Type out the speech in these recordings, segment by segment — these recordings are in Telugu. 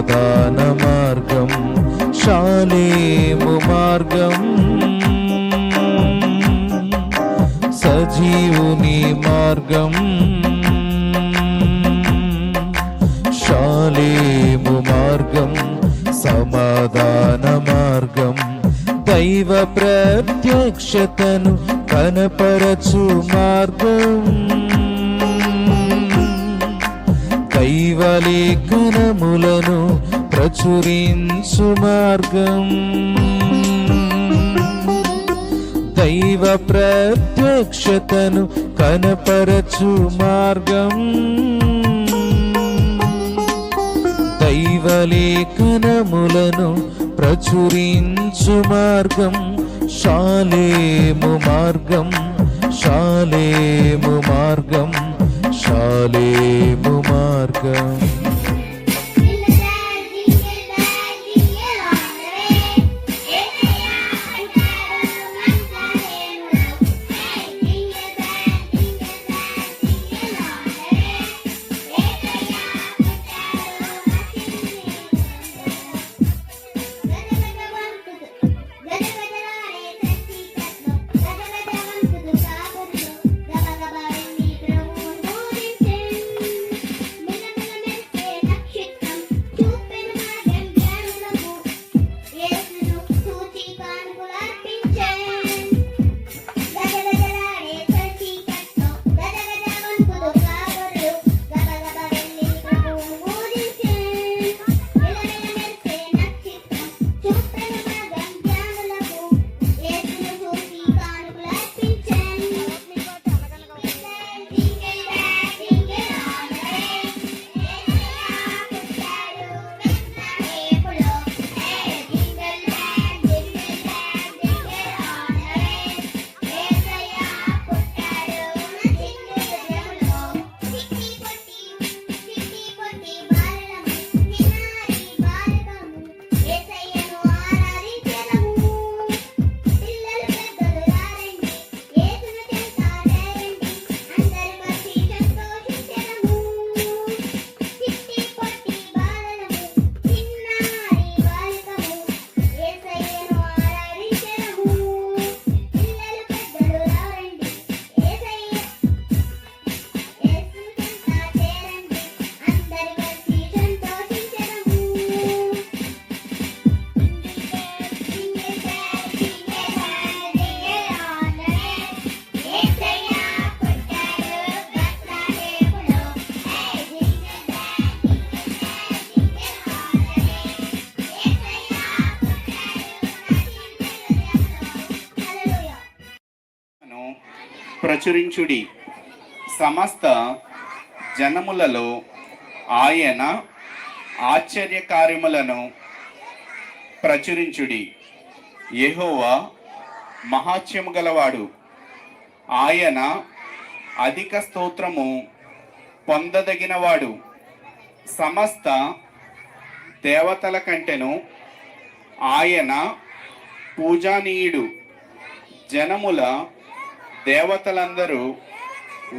సమాధాన మార్గం షాలేము మార్గం సజీవుని మార్గం షాలేము మార్గం సమాధాన మార్గం దైవ ప్రత్యక్షతను కనపరచు మార్గం దైవలేఖనములను ప్రచురించు మార్గం దైవ ప్రత్యక్షతను కనపరచు మార్గం దైవలేఖనములను ప్రచురించు మార్గం షాలేము మార్గం షాలేము మార్గం షాలేము మార్గం ప్రచురించుడి, సమస్త జనములలో ఆయన ఆశ్చర్యకార్యములను ప్రచురించుడి. యెహోవా మహాత్మ్యము గలవాడు, ఆయన అధిక స్తోత్రము పొందదగినవాడు. సమస్త దేవతల కంటెను ఆయన పూజనీయుడు. జనముల దేవతలందరూ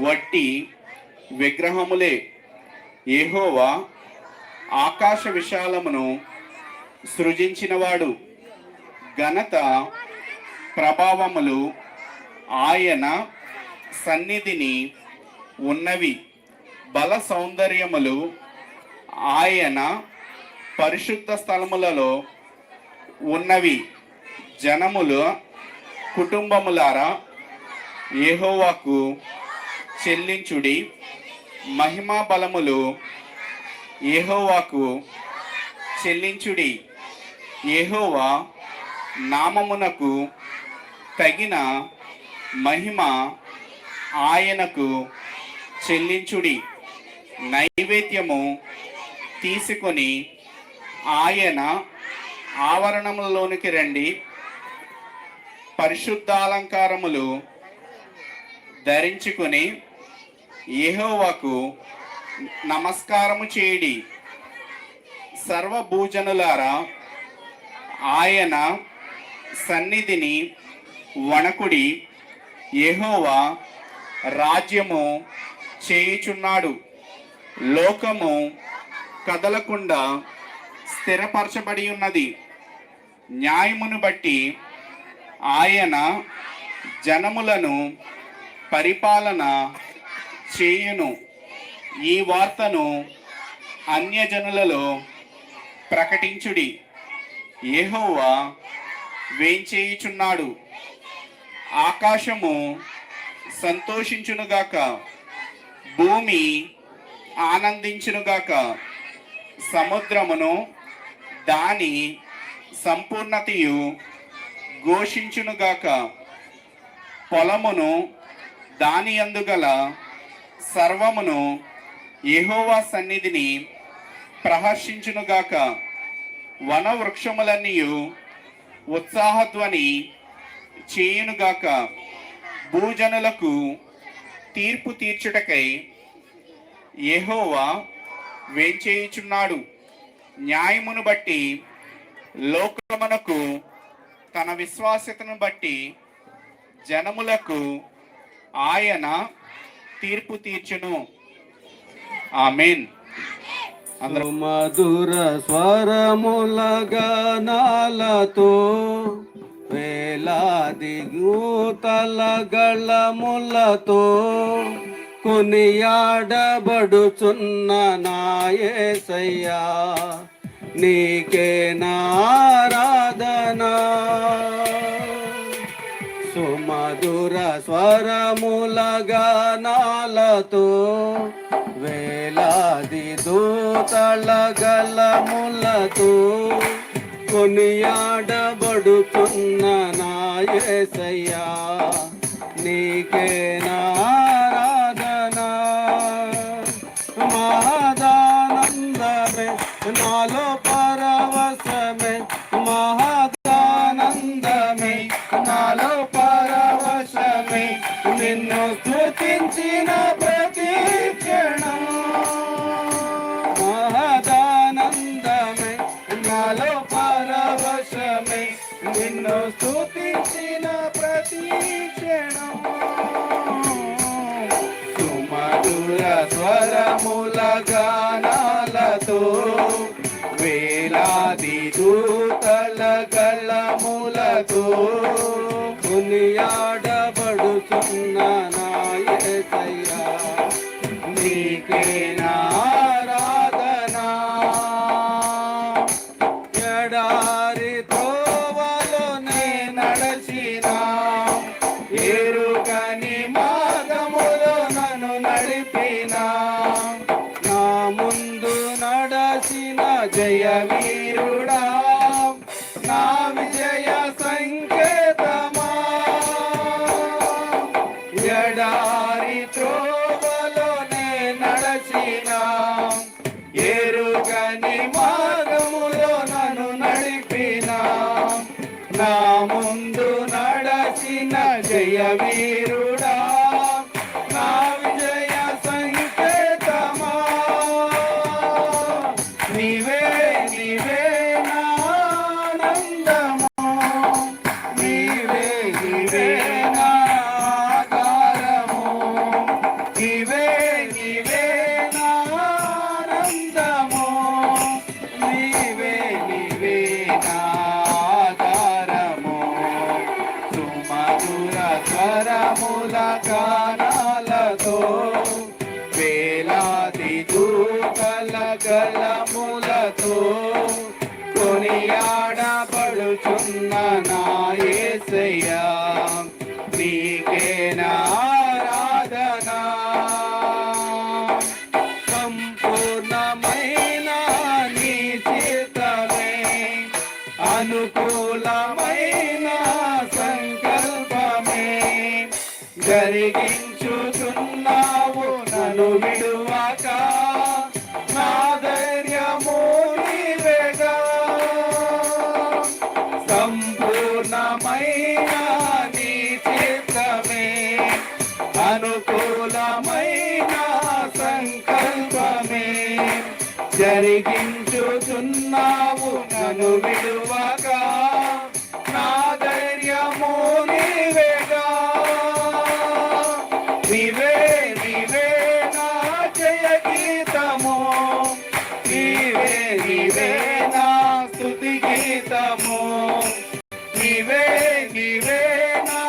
వట్టి విగ్రహములే. యెహోవా ఆకాశ విశాలమును సృజించినవాడు. ఘనత ప్రభావములు ఆయన సన్నిధిని ఉన్నవి. బల సౌందర్యములు ఆయన పరిశుద్ధ స్థలములలో ఉన్నవి. జనములు కుటుంబములారా యెహోవాకు చెల్లించుడి. మహిమా బలములు యెహోవాకు చెల్లించుడి. యెహోవా నామమునకు తగిన మహిమ ఆయనకు చెల్లించుడి. నైవేద్యము తీసుకొని ఆయన ఆవరణములలోనికి రండి. పరిశుద్ధాలంకారములు ధరించుకొని యెహోవాకు నమస్కారము చేయుడి. సర్వభూజనులారా ఆయన సన్నిధిని వణకుడి. యెహోవా రాజ్యము చేయుచున్నాడు. లోకము కదలకుండా స్థిరపరచబడి ఉన్నది. న్యాయమును బట్టి ఆయన జనములను పరిపాలన చేయును. ఈ వార్తను అన్యజనులలో ప్రకటించుడి. యెహోవా వేంచేయుచున్నాడు. ఆకాశము సంతోషించునుగాక, భూమి ఆనందించునుగాక, సముద్రమును దాని సంపూర్ణతయు ఘోషించునుగాక, పొలమును దాని అందుగల సర్వమును యెహోవా సన్నిధిని ప్రహర్షించునుగాక, వన వృక్షములన్నీయు ఉత్సాహధ్వని చేయునుగాక. భూజనులకు తీర్పు తీర్చుటకై యెహోవా వేంచేయుచున్నాడు. న్యాయమును బట్టి లోకమునకు, తన విశ్వాస్యతను బట్టి జనములకు ఆయన తీర్పు తీర్చును. ఆమేన్. అందరూ మధుర స్వరముల గానాలతో వేలాది గూతల గళములతో కొనియాడబడుచున్న నా యేసయ్యా, నీకే నారాధనా. సుమధుర స్వరముల గానాలతో వేలాది దూతల గళములతో కొనియాడబడుతున్న నా యేసయ్యా, నీకే నారాధనా. మహదానందమే నాలో పరవశమే, మహదానందమే నాలో పరవశమే, నిన్ను స్తుతించిన ప్రతి క్షణం. మహదానందమే నాలో పరవశమే, నిన్ను స్తుతించిన ప్రతి క్షణం. సుమధుర స్వరముల గానాలతో వేలాది దూతల గళములతో కొనియాడబడుతున్న నా యేసయ్యా, నీకే నారాధనా. ఎడారి త్రోవలోనే నడచినా, ఎరుగని మార్గములో నన్ను నడిపినా, నా ముందు నడచిన జయవీరుడా, నా విజయ సంకేతమా. ఎడారి త్రోవలోనే నడచినా, ఎరుగని మార్గములో నన్ను నడిపినా, నా ముందు నడచిన జయవీరుడా, నా విజయ సంకేతమా. నీవే నీవే నా ఆనందము, నీవే నీవే నా ఆధారము, నీవే నీవే నా ఆనందము, నీవే నీవే నా ఆధారము. సుమధుర స్వరముల గానాలతో వేలాది దూతల గళములతో కొనియాడబడుచున్న నా యేసయ్యా, నీకే నారాధనా. సంపూర్ణమైన నీ చిత్తమే, అనుకూలమైన సంకల్పమే జరిగించుచున్నావు నన్ను విడువక, నా ధైర్యము నీవేగా. సంపూర్ణమైన నీ చిత్తమే, అనుకూలమైన సంకల్పమే జరిగించుచున్నావు నన్ను విడువక, నా ధైర్యము నీవేగా. నీవే నీవే నా జయ గీతము, నీవే నీవే నా గీతము, నీవే నీవే నా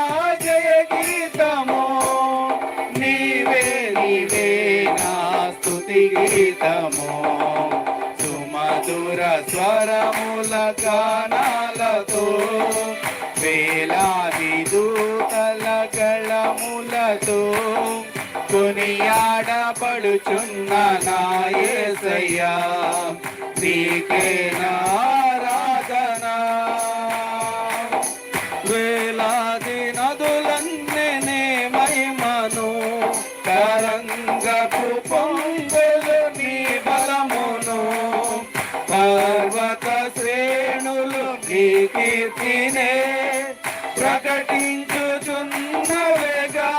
జయ గీతము, నీవే నీవే నా స్తుతి గీతము. సుమధుర స్వరముల గానాలతో వేలాది దూతల గళములతో కొనియాడబడుచున్న నా యేసయ్యా, నీకే నా ఆరాధన. వేలాది నదులన్నీ మహిమను, తరంగపు పొంగులు నీ బలమును, పర్వత శ్రేణులు నీ కీర్తినే ప్రకటించుచున్నవేగా.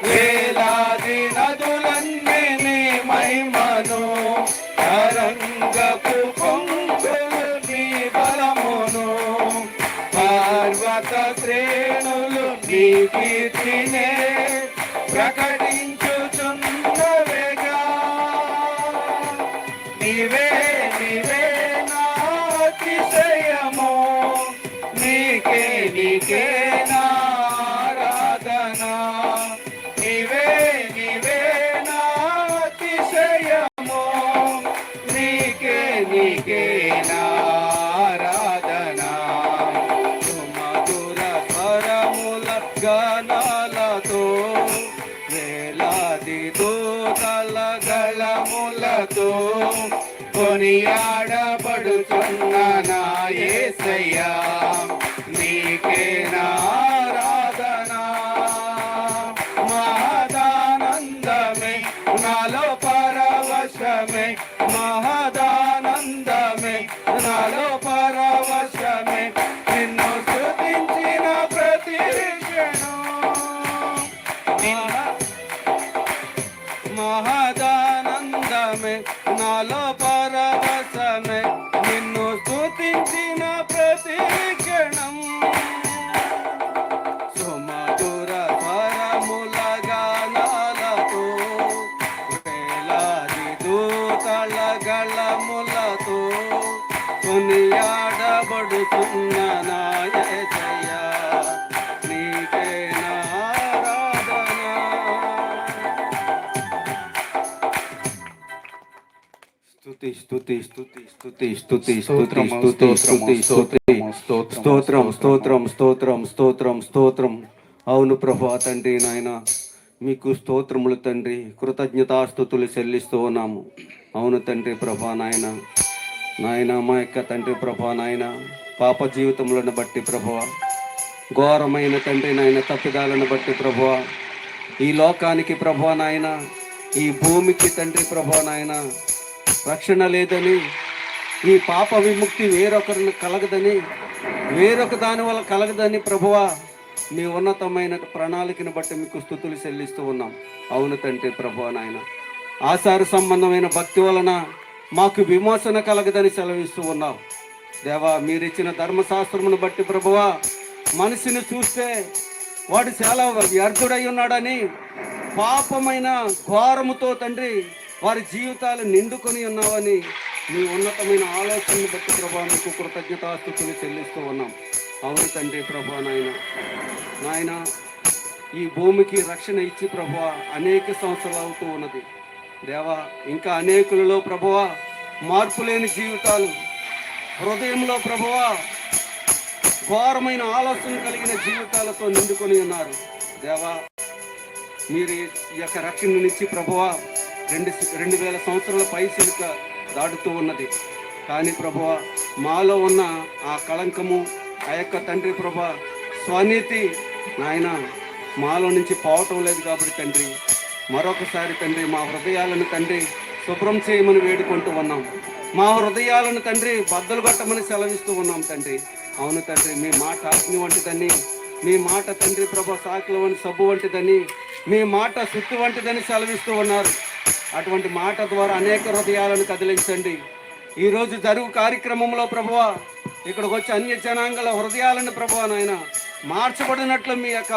వేలాది నదులన్నీ నీ మహిమను, తరంగపు పొంగులు నీ బలమును, పర్వత శ్రేణులు నీ కీర్తినే ప్రకటించుచున్నవేగా. నీవే నీవే నా అతిశయము, నీకే నీకే నా ఆరాధన. నీవే నీవే నా అతిశయము, నీకే నీకే నా ఆరాధన. సుమధుర స్వరముల గానాలతో వేలాది దూతల గళములతో కొనియాడబడుచున్న నా యేసయ్యా, నీకే నా ఆరాధన. మహదానందమే నాలో పరవశమే, మహదానందమే నాలో పరవశమే, నిన్ను స్తుతించిన ప్రతి క్షణం. మహదానందమే నాలో పరవశమే, నిన్ను స్తుతించిన ప్రతి క్షణం. సుమధుర స్వరముల గానాలతో వేలాది దూతల గళములతో కొనియాడబడుతున్న నా యేసయ్యా, నీకే నా ఆరాధన. స్తుతి స్తుతి స్తుతి స్తుతి స్తుతి స్తుతి స్తుతి స్తుతి స్తుతి స్తోత్రం స్తోత్రం స్తోత్రం స్తోత్రం స్తోత్రం. అవును ప్రభా తండ్రి నాయన, మీకు స్తోత్రములు తండ్రి, కృతజ్ఞతాస్తుతులు చెల్లిస్తూ ఉన్నాము. అవును తండ్రి ప్రభా నాయన, నాయన మా యొక్క తండ్రి ప్రభా నాయన, పాప జీవితములను బట్టి ప్రభువా, ఘోరమైన తండ్రి నాయన తప్పిదాలను బట్టి ప్రభువా, ఈ లోకానికి ప్రభువా నాయన, ఈ భూమికి తండ్రి ప్రభువా నాయన రక్షణ లేదని, ఈ పాప విముక్తి వేరొకరిని కలగదని, వేరొక దాని వల్ల కలగదని ప్రభువా, మీ ఉన్నతమైన ప్రణాళికను బట్టి మీకు స్తుతులు చెల్లిస్తూ ఉన్నాం. అవును తండ్రి ప్రభువా నాయన, ఆచార సంబంధమైన భక్తి వలన మాకు విమోచన కలగదని సెలవిస్తూ ఉన్నాం. దేవా, మీరిచ్చిన ధర్మశాస్త్రమును బట్టి ప్రభువా, మనిషిని చూస్తే వాడు చాలా వ్యర్థుడై ఉన్నాడని, పాపమైన ఘోరముతో తండ్రి వారి జీవితాలు నిండుకొని ఉన్నావని మీ ఉన్నతమైన ఆలోచనను బట్టి ప్రభా మీకు కృతజ్ఞతాస్తుతులు చెల్లిస్తూ ఉన్నాం. అవును తండ్రి ప్రభా నాయన, నాయన ఈ భూమికి రక్షణ ఇచ్చి ప్రభువా అనేక సంవత్సరాలు అవుతూ ఉన్నది. దేవా, ఇంకా అనేకులలో ప్రభువా మార్పు లేని జీవితాలు, హృదయంలో ప్రభువా ఘోరమైన ఆలోచన కలిగిన జీవితాలతో నిండుకొని ఉన్నారు. దేవా, మీరు ఈ యొక్క రక్షణనిచ్చి ప్రభువా 2000 సంవత్సరాల పైచిలుక దాటుతూ ఉన్నది. కానీ ప్రభువా, మాలో ఉన్న ఆ కళంకము, ఆ యొక్క తండ్రి ప్రభా స్వనీతి నాయన మాలో నుంచి పోవటం లేదు. కాబట్టి తండ్రి, మరొకసారి తండ్రి మా హృదయాలను తండ్రి శుభ్రం చేయమని వేడుకుంటూ ఉన్నాం. మా హృదయాలను తండ్రి బద్దలు కొట్టమని సెలవిస్తూ ఉన్నాం తండ్రి. అవును తండ్రి, మీ మాట అగ్ని వంటిదని, మీ మాట తండ్రి ప్రభా సాకుల వంటి సబ్బు వంటిదని, మీ మాట సుత్తు వంటిదని సెలవిస్తూ ఉన్నారు. అటువంటి మాట ద్వారా అనేక హృదయాలను కదిలించండి. ఈరోజు జరుగు కార్యక్రమంలో ప్రభువా ఇక్కడికి వచ్చి అన్య జనాంగల హృదయాలను ప్రభువా నాయన మార్చబడినట్లు మీ యొక్క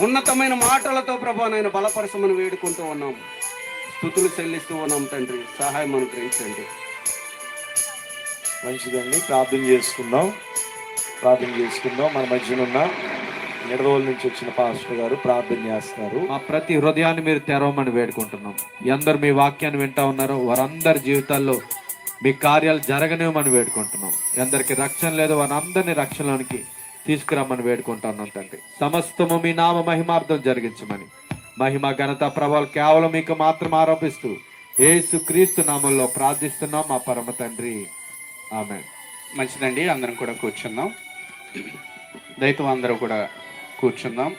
ఉన్నతమైన మాటలతో ప్రభువా నాయన బలపరచమని వేడుకుంటూ ఉన్నాం. స్తుతులు చెల్లిస్తూ ఉన్నాం తండ్రి, సహాయం అనుగ్రహించండి. మంచిదండి. ప్రార్థన చేసుకుందాం. మన మధ్యన ఉన్న నిడదవోలు నుంచి వచ్చిన పాస్టర్ గారు ప్రార్థన చేస్తారు. మా ప్రతి హృదయాన్ని మీరు తెరవమని వేడుకుంటున్నాం. ఎందరు మీ వాక్యాన్ని వింటా ఉన్నారో వారందరి జీవితాల్లో మీ కార్యాలు జరగనివ్వమని వేడుకుంటున్నాం. ఎందరికి రక్షణ లేదు వారందరినీ రక్షణలోనికి తీసుకురమ్మని వేడుకుంటున్నాం తండ్రి. సమస్తము మీ నామ మహిమార్థం జరిగించమని, మహిమ ఘనత ప్రభావాలు కేవలం మీకు మాత్రం ఆరోపిస్తూ యేసు క్రీస్తు నామంలో ప్రార్థిస్తున్నాం మా పరమ తండ్రి, ఆమేన్. మంచిదండి, అందరం కూడా కూర్చుందాం. దయతో అందరూ కూడా కూర్చుందాం.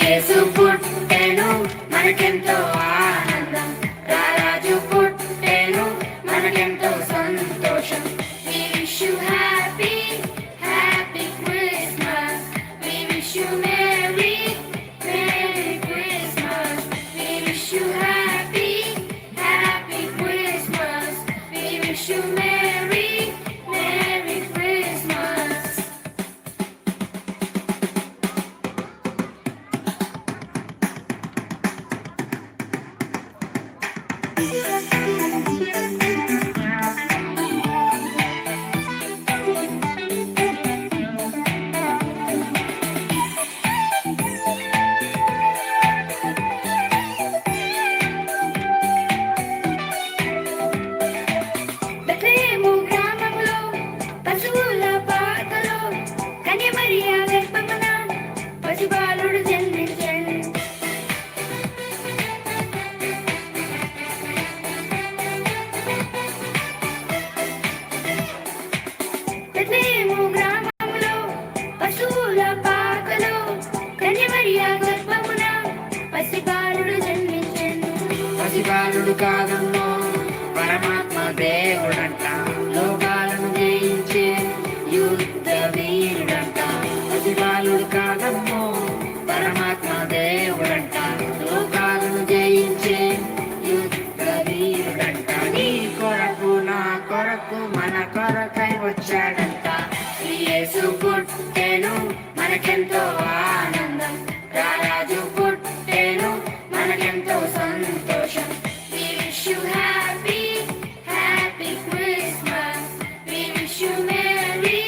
యేసు పుట్టెను మనకెంతో ఆనందం, రారాజు పుట్టెను మనకెంతో సంతోషం. We wish you happy, happy Christmas. We wish you merry, merry Christmas. We wish you happy, happy Christmas. We wish you merry, merry Christmas. Bethlehem గ్రామములో పశువుల పాకలో కన్య మరియ గర్భమున పసిబాలుడు జన్మించెను. బెత్లెహేము గ్రామములో పశువుల పాకలో కన్య మరియ గర్భమున పసిబాలుడు జన్మించెను. పసిబాలుడు కాదమ్మో పరమాత్మ దేవుడంట, లోకాలను జయించే యుద్ధ వీరుడంట. పసిబాలుడు కాదమ్మో పరమాత్మ దేవుడంట, లోకాలను జయించే యుద్ధ వీరుడంట. నీ కొరకు నా కొరకు మన కొరకై వచ్చాడంట. యేసు పుట్టెను మనకెంతో ఆనందం, రారాజు పుట్టెను మనకెంతో సంతోషం. We wish you happy, happy Christmas. We wish you merry,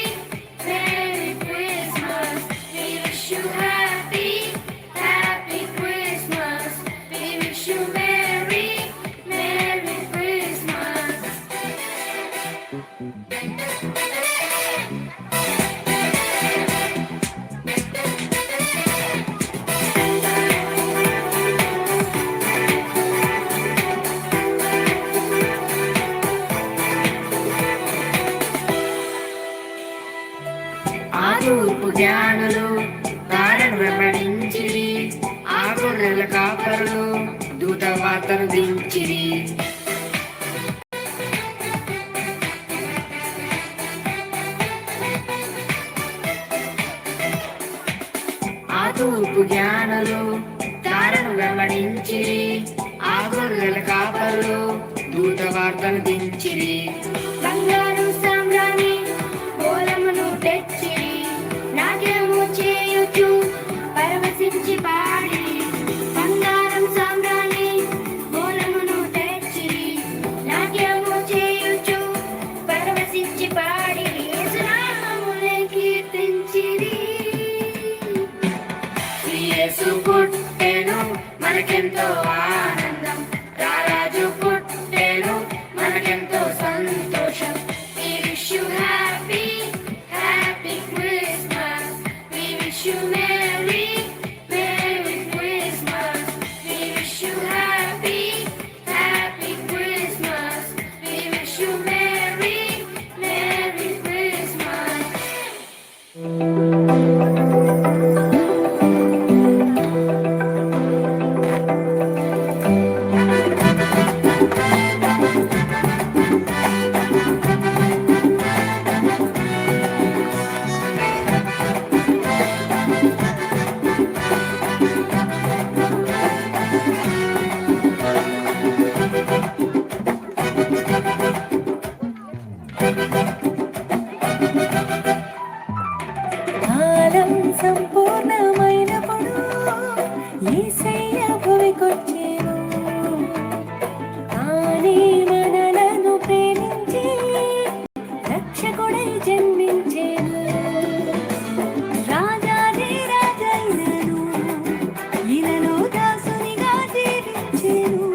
merry Christmas. We wish you happy, happy Christmas. We wish you merry, merry Christmas. ఆ తూర్పు జ్ఞానులు తారను వెంబడించిరి, ఆ గొర్రెల కాపరులు దూత వార్తను దించిరి. ఆ తూర్పు జ్ఞానులు తారను వెంబడించిరి, ఆ గొర్రెల కాపరులు దూత వార్తను దించిరి. బంగారు సామ్రాణి బోలమును తెచ్చిరి, నాట్యము చేయుచు పరవశించి పాడి. బంగారం సామ్రాణి బోలమును తెచ్చిరి, నాట్యము చేయుచు పరవశించి పాడి. యేసునామమునే కీర్తించిరి. మనకెంతో ఆనందం, రారాజు పుట్టెను మనకెంతో సంతోషం. We wish you happy, happy Christmas. We wish you merry, merry Christmas. We wish you happy, happy Christmas. We wish you merry, merry Christmas. కాలం సంపూర్ణమైనప్పుడు యేసయ్య భూమికొచ్చెను. తానే మనలను ప్రేమించి రక్షకుడై జన్మించెను. రాజాది రాజైనను ఇలలో దాసునిగా జీవించెను.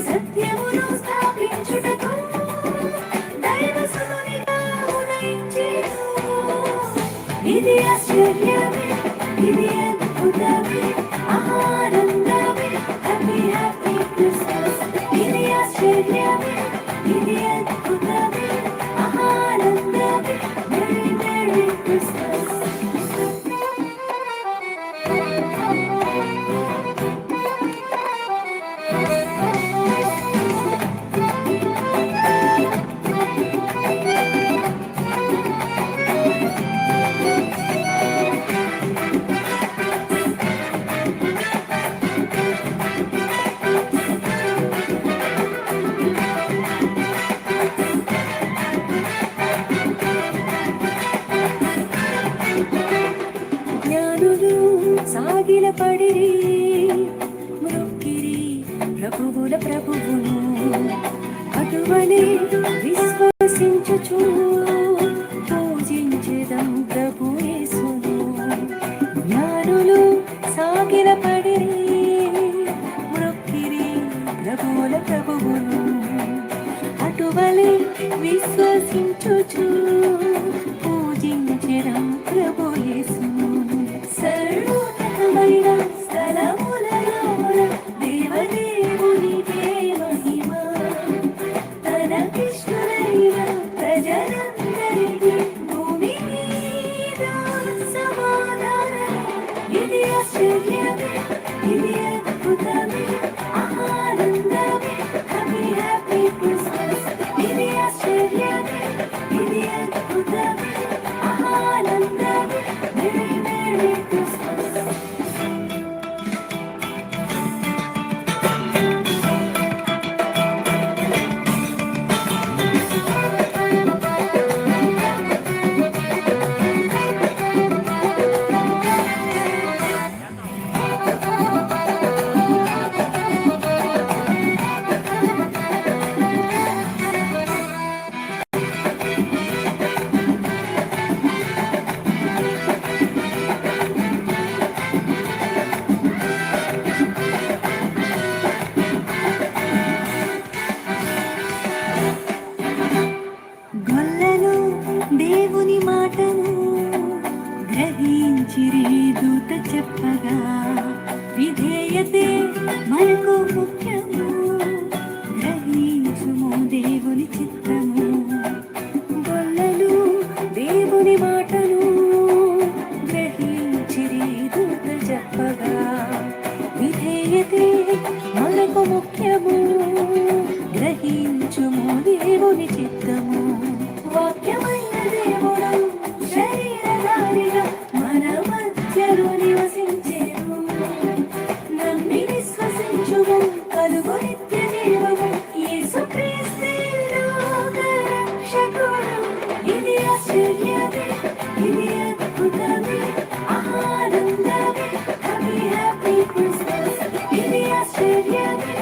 సత్యమును స్థాపించుటకు దైవసుతునిగా ఉదయించెను. ఇది ఆశ్చర్యమే, ఇది అద్భుతమే, ఆనందమే, హ్యాపీ హ్యాపీ క్రిస్మస్. ఇది ఆశ్చర్యమే, ఇది అద్భుతమే, ఆనందమే, మెరీ మెరీ క్రిస్మస్. జ్ఞానులు సాగిలపడిరి, మ్రొక్కిరి ప్రభువుల ప్రభువును. అటువలే విశ్వసించుచు పూజించెదం ప్రభు యేసును. జ్ఞానులు సాగిలపడిరి, మ్రొక్కిరి ప్రభువుల ప్రభువును. అటువలే విశ్వసించుచు పూజించెదం ప్రభు యేసును. సర్వోన్నతమైన స్థలములలోన దేవదేవునికే మహిమ. తనకిష్టులైన ప్రజలందరికీ భూమి మీద సమాధానం. ఇది ఆశ్చర్యమే, ఇది అద్భుతమే, ఆనందమే, హ్యాపీ హ్యాపీ క్రిస్మస్. ఇది ఆశ్చర్యమే, ఇది అద్భుతమే, ఆనందమే, మెరీ మెరీ క్రిస్మస్. గొల్లలు దేవుని మాటను గ్రహించిరి దూత చెప్పగా. విధేయతే మనకు ముఖ్యము, గ్రహించుము దేవుని చిత్తము. గొల్లలు దేవుని మాటను గ్రహించిరి దూత చెప్పగా. విధేయతే మనకు ముఖ్యము, గ్రహించుము దేవుని చిత్తము. వాక్యమైన దేవుడు శరీరధారిగా మన మధ్యలో నివసించెను. నమ్మి విశ్వసించుము కలుగు నిత్య జీవము. యేసుక్రీస్తే లోక రక్షకుడు. ఇది ఆశ్చర్యమే, ఇది అద్భుతమే, ఆనందమే, హ్యాపీ హ్యాపీ క్రిస్మస్. ఇది ఆశ్చర్యమే,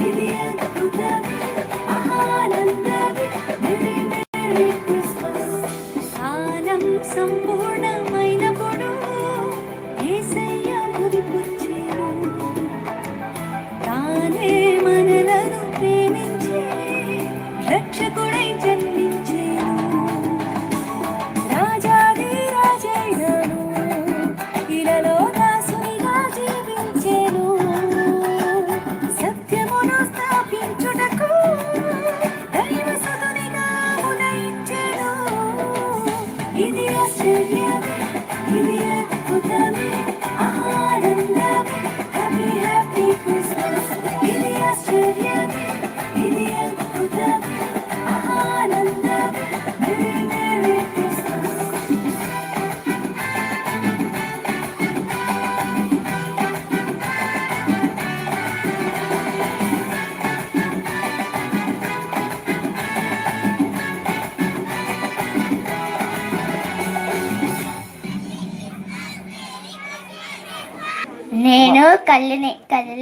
ఇది అద్భుతమే, ఆనందమే, మెరీ మెరీ క్రిస్మస్. కాలం సంపూర్ణమైనప్పుడు యేసయ్య భూమికొచ్చెను. ఇది అద్భుతమే ఆనందమే హ్యాపీ హ్యాపీ క్రిస్మస్ ఇది ఆశ్చర్యమే ఇది అద్భుతమే ఆనందమే మెరీ మెరీ క్రిస్మస్ నేను కళ్ళు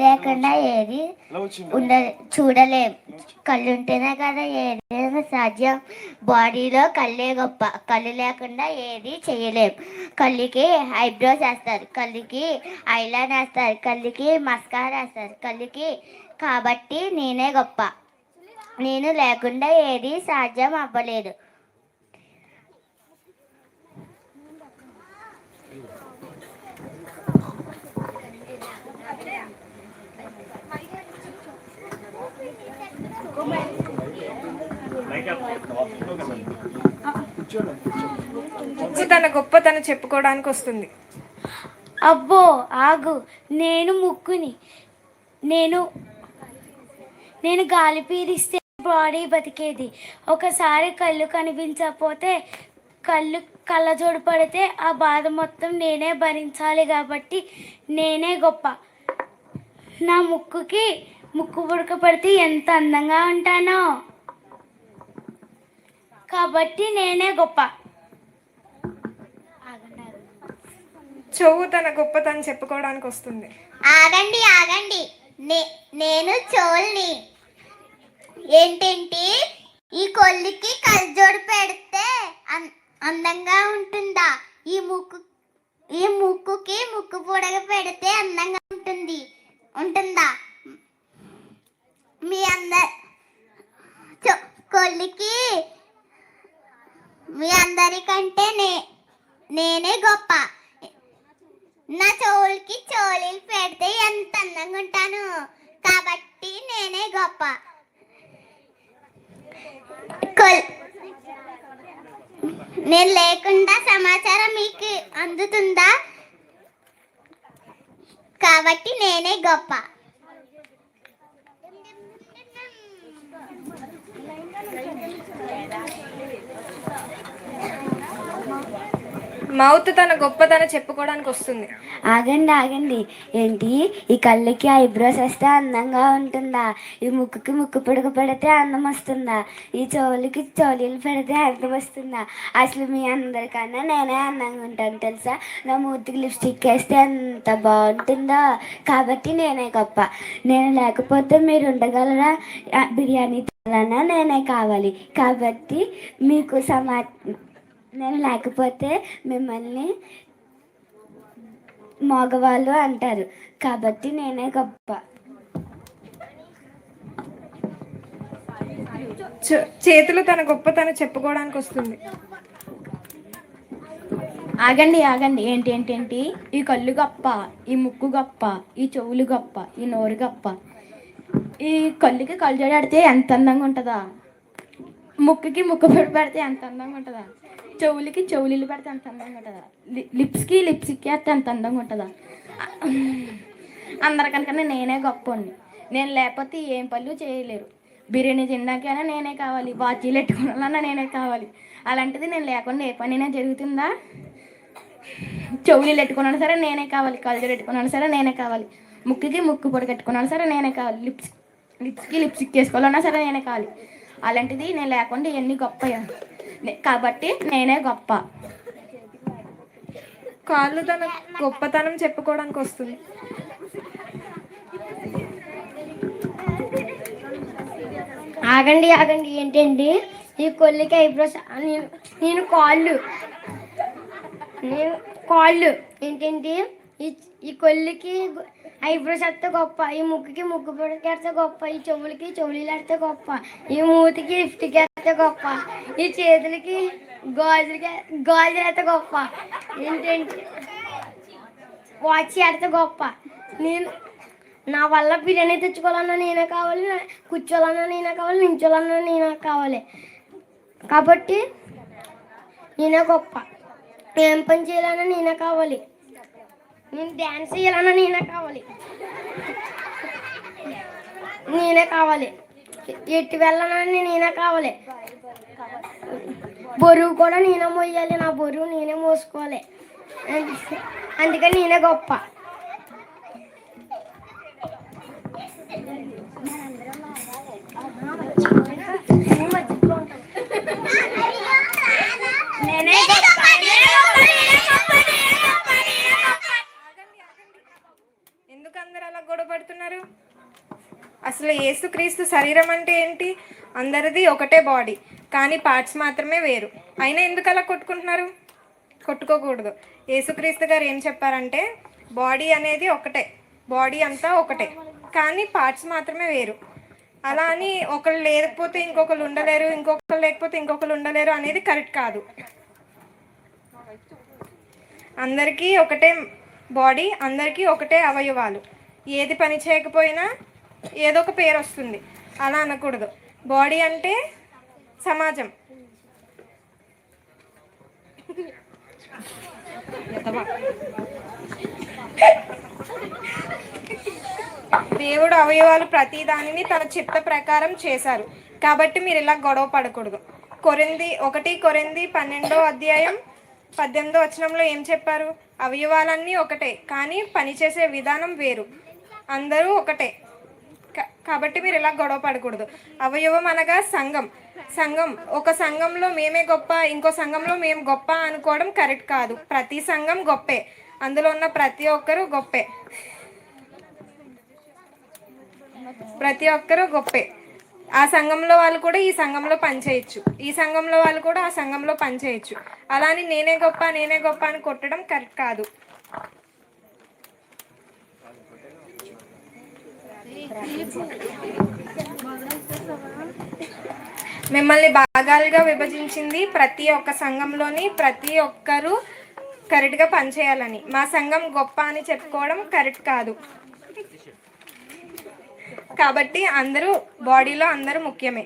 లేకుండా ఏది ఉండదు, చూడలేం. కళ్ళు ఉంటేనే కదా ఏదైనా సాధ్యం. బాడీలో కళ్ళే గొప్ప, కళ్ళు లేకుండా ఏది చేయలేం. కళ్ళుకి ఐబ్రోస్ వేస్తారు, కళ్ళుకి ఐలైనర్ వేస్తారు, కళ్ళుకి మస్కారా వేస్తారు, కళ్ళుకి. కాబట్టి నేనే గొప్ప. నేను లేకుండా ఏది సాధ్యం అవ్వలేదు. తన గొప్పతనం చెప్పుకోవడానికి వస్తుంది. అబ్బో ఆగు, నేను ముక్కుని. నేను గాలి పీలిస్తే బాడీ బతికేది. ఒకసారి కళ్ళు కనిపించకపోతే కళ్ళజోడు పడితే ఆ బాధ మొత్తం నేనే భరించాలి. కాబట్టి నేనే గొప్ప. నా ముక్కు పుడక పడితే ఎంత అందంగా ఉంటానో. కాబట్టి నేనే గొప్ప. చెవు తన గొప్పతనం చెప్పుకోవడానికి వస్తుంది. ఆగండి, నేను చెవుల్ని. ఏంటేంటి? ఈ కొల్లికి కళ్ళజోడు పెడితే అందంగా ఉంటుందా? ఈ ముక్కుకి ముక్కు పొడగ పెడితే అందంగా ఉంటుందా? మీ కొల్లికి మీ అందరికంటే నేనే గొప్ప. నా చెవులకి చెవులు పెడితే ఎంత అందంగా ఉంటాను. కాబట్టి నేనే గొప్ప. నేను లేకుండా సమాచారం మీకు అందుతుందా? కాబట్టి నేనే గొప్ప. మౌత్ తన గొప్పతనం చెప్పుకోవడానికి వస్తుంది. ఆగండి, ఏంటి? ఈ కళ్ళకి ఐబ్రోస్ వేస్తే అందంగా ఉంటుందా? ఈ ముక్కుకి ముక్కు పుడక పెడితే అందం వస్తుందా? ఈ చెవులకి చెవులీలు పెడితే అందం వస్తుందా? అసలు మీ అందరికన్నా నేనే అందంగా ఉంటాను తెలుసా? నా మూతికి లిప్స్టిక్ వేస్తే ఎంత బాగుంటుందో. కాబట్టి నేనే గొప్ప. నేను లేకపోతే మీరు ఉండగలరా? బిర్యానీ తినాలన్నా నేనే కావాలి. కాబట్టి మీకు నేను లేకపోతే మిమ్మల్ని మగవాళ్ళు అంటారు. కాబట్టి నేనే గొప్ప. చేతులు తన గొప్పతనం చెప్పుకోవడానికి వస్తుంది. ఆగండి, ఏంటి? ఈ కళ్ళు గొప్ప, ఈ ముక్కు గొప్ప, ఈ చెవులు గొప్ప, ఈ నోరు గొప్ప. ఈ కళ్ళుకి కళ్ళజోడు పెడితే ఎంత అందంగా ఉంటుందా? ముక్కుకి ముక్కు పొడి పెడితే ఎంత అందంగా ఉంటుందా? చెవులకి చెవులీలు పెడితే ఎంత అందంగా ఉంటుందా? లిప్స్కి లిప్స్టిక్ వేస్తే ఎంత అందంగా ఉంటుందా? అందరికనుకన్నా నేనే గొప్పని. నేను లేకపోతే ఏం పనులు చేయలేరు. బిర్యానీ తినడానికైనా నేనే కావాలి, వాచీలు పెట్టుకోవాలన్నా నేనే కావాలి. అలాంటిది నేను లేకుండా ఏ పనైనా జరుగుతుందా? చెవులీలు పెట్టుకున్నాను సరే నేనే కావాలి, కళ్ళజోడు పెట్టుకున్నాను సరే నేనే కావాలి, ముక్కుకి ముక్కు పొడి కట్టుకున్నాను సరే నేనే కావాలి, లిప్స్కి లిప్స్టిక్ వేసుకోవాలన్నా సరే నేనే కావాలి. అలాంటిది నేను లేకుండా ఇవన్నీ గొప్ప. కాబట్టి నేనే గొప్ప. కాళ్ళు తన గొప్పతనం చెప్పుకోవడానికి వస్తుంది. ఆగండి, ఏంటండి? ఈ కొల్లికి ఐబ్రోస్. నేను కాళ్ళు ఏంటండి? ఈ కొల్లికి ఐబ్రోస్ వేస్తే గొప్ప, ఈ ముక్కుకి ముక్కు పొడికి వేస్తే గొప్ప, ఈ చెవులకి చెవులీలు వేస్తే గొప్ప, ఈ మూతికి లిప్స్టిక్ వేస్తే గొప్ప, ఈ చేతులకి గాజులు వేస్తే గొప్ప, ఏంటంటే వాచ్ వేస్తే గొప్ప. నా వల్ల బిర్యానీ తెచ్చుకోవాలన్నా నేనే కావాలి, కూర్చోవాలన్నా నేనే కావాలి, నించోవాలన్నా నేనే కావాలి. కాబట్టి నేనే గొప్ప. ఏం పని చేయాలన్నా నేనే కావాలి. నేను డ్యాన్స్ చేయాలన్నా నేనే కావాలి. నేనే కావాలి. ఎట్టి వెళ్ళాలని నేనే కావాలి. బరువు కూడా నేనే మోయాలి. నా బరువు నేనే మోసుకోవాలి. అందుకని నేనే గొప్ప. ఎందుకు అందరు అలా గొడవ పడుతున్నారు? అసలు యేసుక్రీస్తు శరీరం అంటే ఏంటి? అందరిది ఒకటే బాడీ, కానీ పార్ట్స్ మాత్రమే వేరు. అయినా ఎందుకు అలా కొట్టుకుంటున్నారు? కొట్టుకోకూడదు. యేసుక్రీస్తు గారు ఏం చెప్పారంటే బాడీ అనేది ఒకటే, బాడీ అంతా ఒకటే, కానీ పార్ట్స్ మాత్రమే వేరు. అలా అని ఒకళ్ళు లేకపోతే ఇంకొకరు ఉండలేరు, ఇంకొకరు లేకపోతే ఇంకొకరు ఉండలేరు అనేది కరెక్ట్ కాదు. అందరికీ ఒకటే బాడీ, అందరికీ ఒకటే అవయవాలు. ఏది పని చేయకపోయినా ఏదో ఒక పేరు వస్తుంది. అలా అనకూడదు. బాడీ అంటే సమాజం. దేవుడు అవయవాలు ప్రతి దానిని తన చిత్త ప్రకారం చేశారు. కాబట్టి మీరు ఇలా గొడవ పడకూడదు. కొరింథీ 12:18 ఏం చెప్పారు? అవయవాలన్నీ ఒకటే, కానీ పనిచేసే విధానం వేరు. అందరూ ఒకటే, కాబట్టి మీరు ఇలా గొడవ పడకూడదు. అవయవం అనగా సంఘం. ఒక సంఘంలో మేమే గొప్ప, ఇంకో సంఘంలో మేము గొప్ప అనుకోవడం కరెక్ట్ కాదు. ప్రతి సంఘం గొప్పే, అందులో ఉన్న ప్రతి ఒక్కరూ గొప్పే. ప్రతి ఒక్కరూ గొప్పే. ఆ సంఘంలో వాళ్ళు కూడా ఈ సంఘంలో పనిచేయచ్చు, ఈ సంఘంలో వాళ్ళు కూడా ఆ సంఘంలో పనిచేయచ్చు. అలాని నేనే గొప్ప అని కొట్టడం కరెక్ట్ కాదు. మిమ్మల్ని భాగాలుగా విభజించింది ప్రతి ఒక్క సంఘంలోని ప్రతి ఒక్కరూ కరెక్ట్గా పనిచేయాలని. మా సంఘం గొప్ప అని చెప్పుకోవడం కరెక్ట్ కాదు. కాబట్టి అందరూ బాడీలో అందరూ ముఖ్యమే.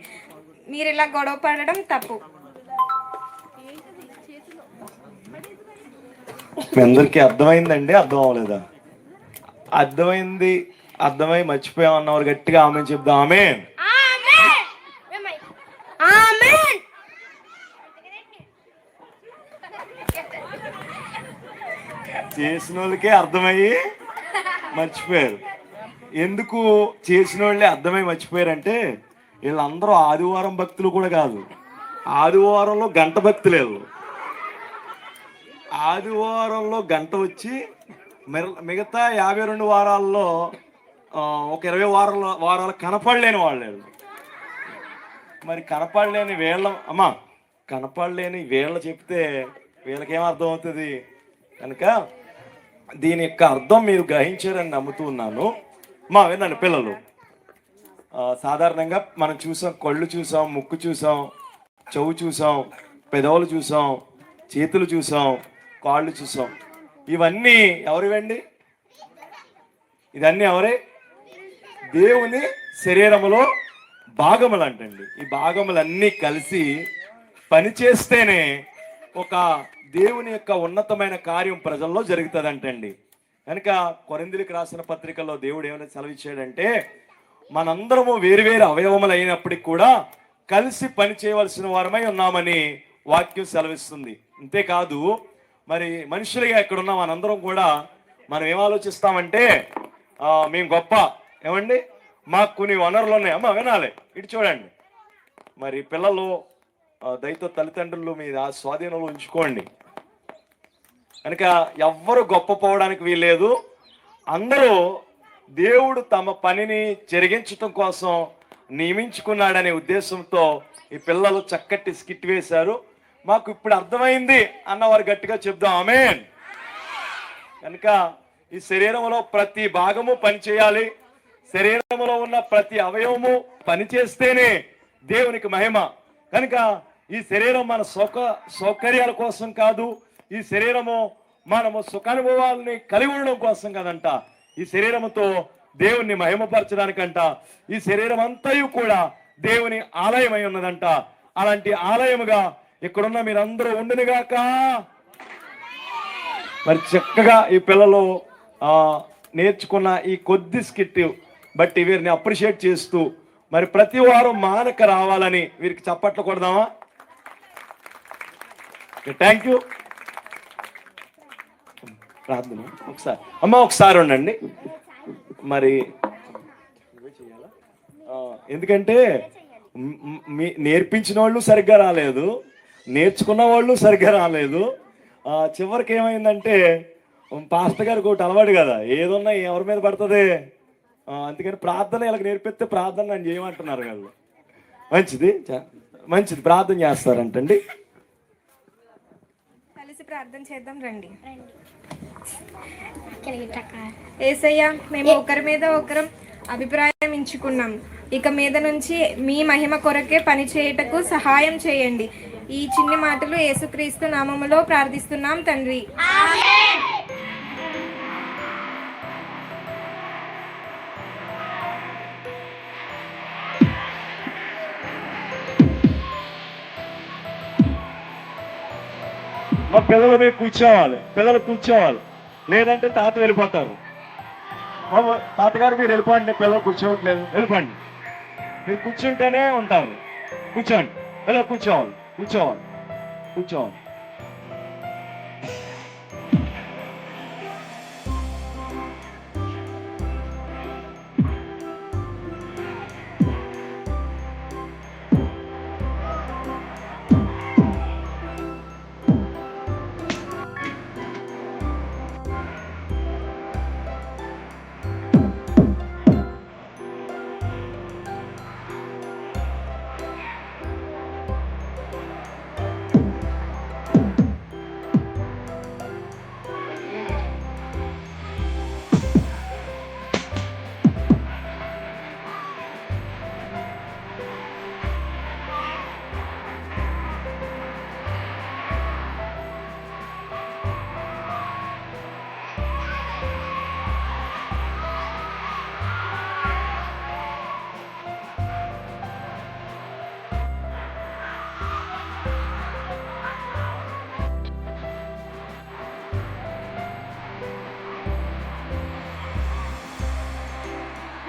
మీరు ఇలా గొడవ పడడం తప్పు. మీ అందరికీ అర్థమైందండి? అర్థం అవ్వలేదా? అర్థమై మర్చిపోయాం అన్నవారు గట్టిగా ఆమె చెప్దాం. ఆమేన్. చేసిన వాళ్ళకే అర్థమయ్యి మర్చిపోయారు. ఎందుకు చేసిన వాళ్ళే అర్థమై మర్చిపోయారంటే వీళ్ళందరూ ఆదివారం భక్తులు కూడా కాదు. ఆదివారంలో గంట భక్తి లేదు. ఆదివారంలో గంట వచ్చి మిగతా 52 వారాల్లో ఒక 20 వారాలు కనపడలేని వాళ్ళు. మరి కనపడలేని వీళ్ళ చెప్తే వీళ్ళకేం అర్థం అవుతుంది? కనుక దీని యొక్క అర్థం మీరు గ్రహించారని నమ్ముతూ ఉన్నాను. వినండి పిల్లలు. సాధారణంగా మనం చూసాం, కళ్ళు చూసాం, ముక్కు చూసాం, చెవు చూసాం, పెదవులు చూసాం, చేతులు చూసాం, కాళ్ళు చూసాం. ఇవన్నీ ఎవరివండి? ఇదన్నీ ఎవరే? దేవుని శరీరములో భాగములు అంటండి. ఈ భాగములన్నీ కలిసి పనిచేస్తేనే ఒక దేవుని యొక్క ఉన్నతమైన కార్యం ప్రజల్లో జరుగుతుందంటండి. కనుక కొరింథీయులకు రాసిన పత్రికలో దేవుడు ఏమైనా సెలవిచ్చాడంటే మనందరము వేరువేరు అవయవములు అయినప్పటికీ కూడా కలిసి పని చేయవలసిన వారమై ఉన్నామని వాక్యం సెలవిస్తుంది. అంతేకాదు మరి మనుషులుగా ఎక్కడున్న మనందరం కూడా మనం ఏం ఆలోచిస్తామంటే మేము గొప్ప, ఏమండి మాకు కొన్ని వనరులు ఉన్నాయి. వినాలి, ఇటు చూడండి. మరి పిల్లలు దయతో తల్లిదండ్రులు మీద స్వాధీనంలో ఉంచుకోండి. కనుక ఎవ్వరు గొప్ప పోవడానికి వీల్లేదు. అందరూ దేవుడు తమ పనిని జరిగించటం కోసం నియమించుకున్నాడనే ఉద్దేశంతో ఈ పిల్లలు చక్కటి స్కిట్ వేశారు. మాకు ఇప్పుడు అర్థమైంది అన్నవారు గట్టిగా చెప్దాం ఆమేన్. కనుక ఈ శరీరంలో ప్రతి భాగము పనిచేయాలి. శరీరంలో ఉన్న ప్రతి అవయవము పనిచేస్తేనే దేవునికి మహిమ. కనుక ఈ శరీరం మన సౌకర్యాల కోసం కాదు, ఈ శరీరము మనము సుఖానుభవాలని కలిగి ఉండడం కోసం కదంట. ఈ శరీరముతో దేవుణ్ణి మహిమపరచడానికంట. ఈ శరీరం అంతయు కూడా దేవుని ఆలయమై ఉన్నదంట. అలాంటి ఆలయముగా ఇక్కడున్న మీరందరూ ఉండునుగాక. మరి చక్కగా ఈ పిల్లలు నేర్చుకున్న ఈ కొద్ది స్కిట్ బట్టి వీరిని అప్రిషియేట్ చేస్తూ మరి ప్రతి వారం మానక రావాలని వీరికి చప్పట్లు కొడదామా? Thank you. ప్రార్థన ఒకసారి అమ్మ, ఒకసారి ఉండండి. మరి ఎందుకంటే నేర్పించిన వాళ్ళు సరిగ్గా రాలేదు, నేర్చుకున్న వాళ్ళు సరిగ్గా రాలేదు. చివరికి ఏమైందంటే పాస్టర్ గారికి ఒకటి అలవాటు కదా, ఏదున్నా ఎవరి మీద పడుతుంది. అందుకని ప్రార్థన ఇలా నేర్పిస్తే ప్రార్థన నన్ను చేయమంటున్నారు వాళ్ళు. మంచిది మంచిది, ప్రార్థన చేస్తారంటండి. కలిసి ప్రార్థన చేద్దాం రండి. యేసయ్య, మేము ఒకరి మీద ఒకరం అభిప్రాయం ఇచ్చుకున్నాం. ఇక మీద నుంచి మీ మహిమ కొరకే పని చేయుటకు సహాయం చేయండి. ఈ చిన్ని మాటలు యేసుక్రీస్తు నామములో ప్రార్థిస్తున్నాం తండ్రి. మా పిల్లలు మీరు కూర్చోవాలి, పిల్లలు కూర్చోవాలి, లేదంటే తాత వెళ్ళిపోతారు. తాతగారు మీరు వెళ్ళిపోండి, పిల్లలు కూర్చోవట్లేదు, వెళ్ళిపోండి. మీరు కూర్చుంటేనే ఉంటారు. కూర్చోండి, పిల్లలు కూర్చోవాలి, కూర్చోవాలి, కూర్చోవాలి.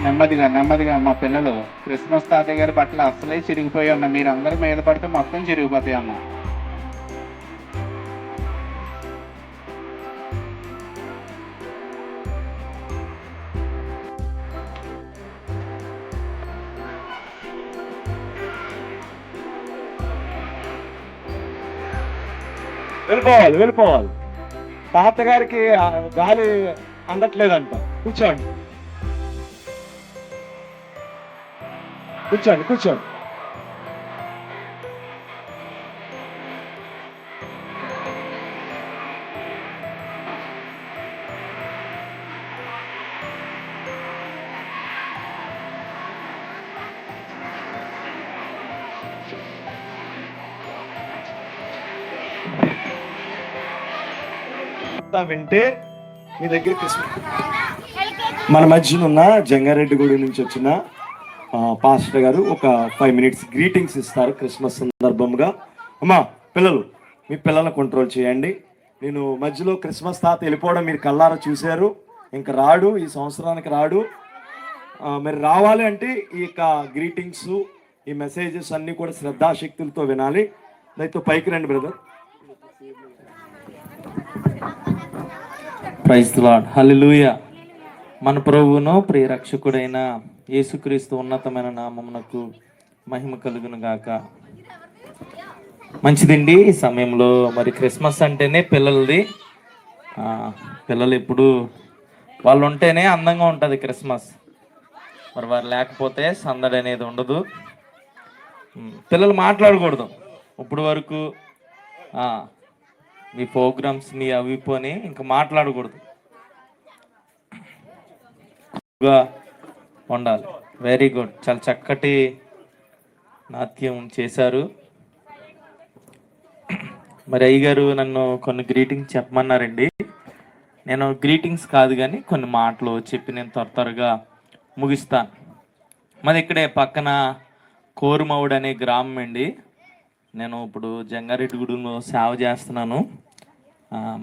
నెమ్మదిగా నెమ్మదిగా మా పిల్లలు క్రిస్మస్ తాతయ్య గారి బట్టలు అసలే చిరిగిపోయి ఉన్నా, మీరు అందరి మీద పడితే మొత్తం చిరిగిపోతాయి అమ్మ. వెళ్ళిపోవాలి, వెళ్ళిపోవాలి. తాతగారికి గాలి అందట్లేదంట. కూర్చోండి, కూర్చోండి, కూర్చోండి. వింటే మీ దగ్గర మన మధ్యన ఉన్న జంగారెడ్డిగూడి నుంచి వచ్చిన పాస్టర్ గారు ఒక 5 minutes గ్రీటింగ్స్ ఇస్తారు క్రిస్మస్ సందర్భంగా. అమ్మా పిల్లలు, మీ పిల్లలను కంట్రోల్ చేయండి. నేను మధ్యలో క్రిస్మస్ తాత వెళ్ళిపోవడం మీరు కల్లారా చూశారు. ఇంకా రాడు, ఈ సంవత్సరానికి రాడు. మరి రావాలి అంటే ఈ యొక్క గ్రీటింగ్స్, ఈ మెసేజెస్ అన్నీ కూడా శ్రద్ధాశక్తులతో వినాలి. దయతో పైకి రండి బ్రదర్. ప్రైజ్ ది లార్డ్, హల్లెలూయా. మన ప్రభువును ప్రియ రక్షకుడైన యేసుక్రీస్తు ఉన్నతమైన నామమునకు మహిమ కలుగును గాక. మంచిదండి. ఈ సమయంలో మరి క్రిస్మస్ అంటేనే పిల్లలది. పిల్లలు ఎప్పుడు వాళ్ళు ఉంటేనే అందంగా ఉంటుంది క్రిస్మస్. మరి వారు లేకపోతే సందడి అనేది ఉండదు. పిల్లలు మాట్లాడకూడదు ఇప్పుడు వరకు. మీ ప్రోగ్రామ్స్ని అవి పోని ఇంకా మాట్లాడకూడదు, ఉండాలి. వెరీ గుడ్, చాలా చక్కటి నాట్యం చేశారు. మరి అయ్యగారు నన్ను కొన్ని గ్రీటింగ్స్ చెప్పమన్నారండి. నేను గ్రీటింగ్స్ కాదు కానీ కొన్ని మాటలు చెప్పి నేను త్వరగా ముగిస్తాను. మాది ఇక్కడే పక్కన కోరుమౌడ్ అనే గ్రామం అండి. నేను ఇప్పుడు జంగారెడ్డిగూడెంలో సేవ చేస్తున్నాను.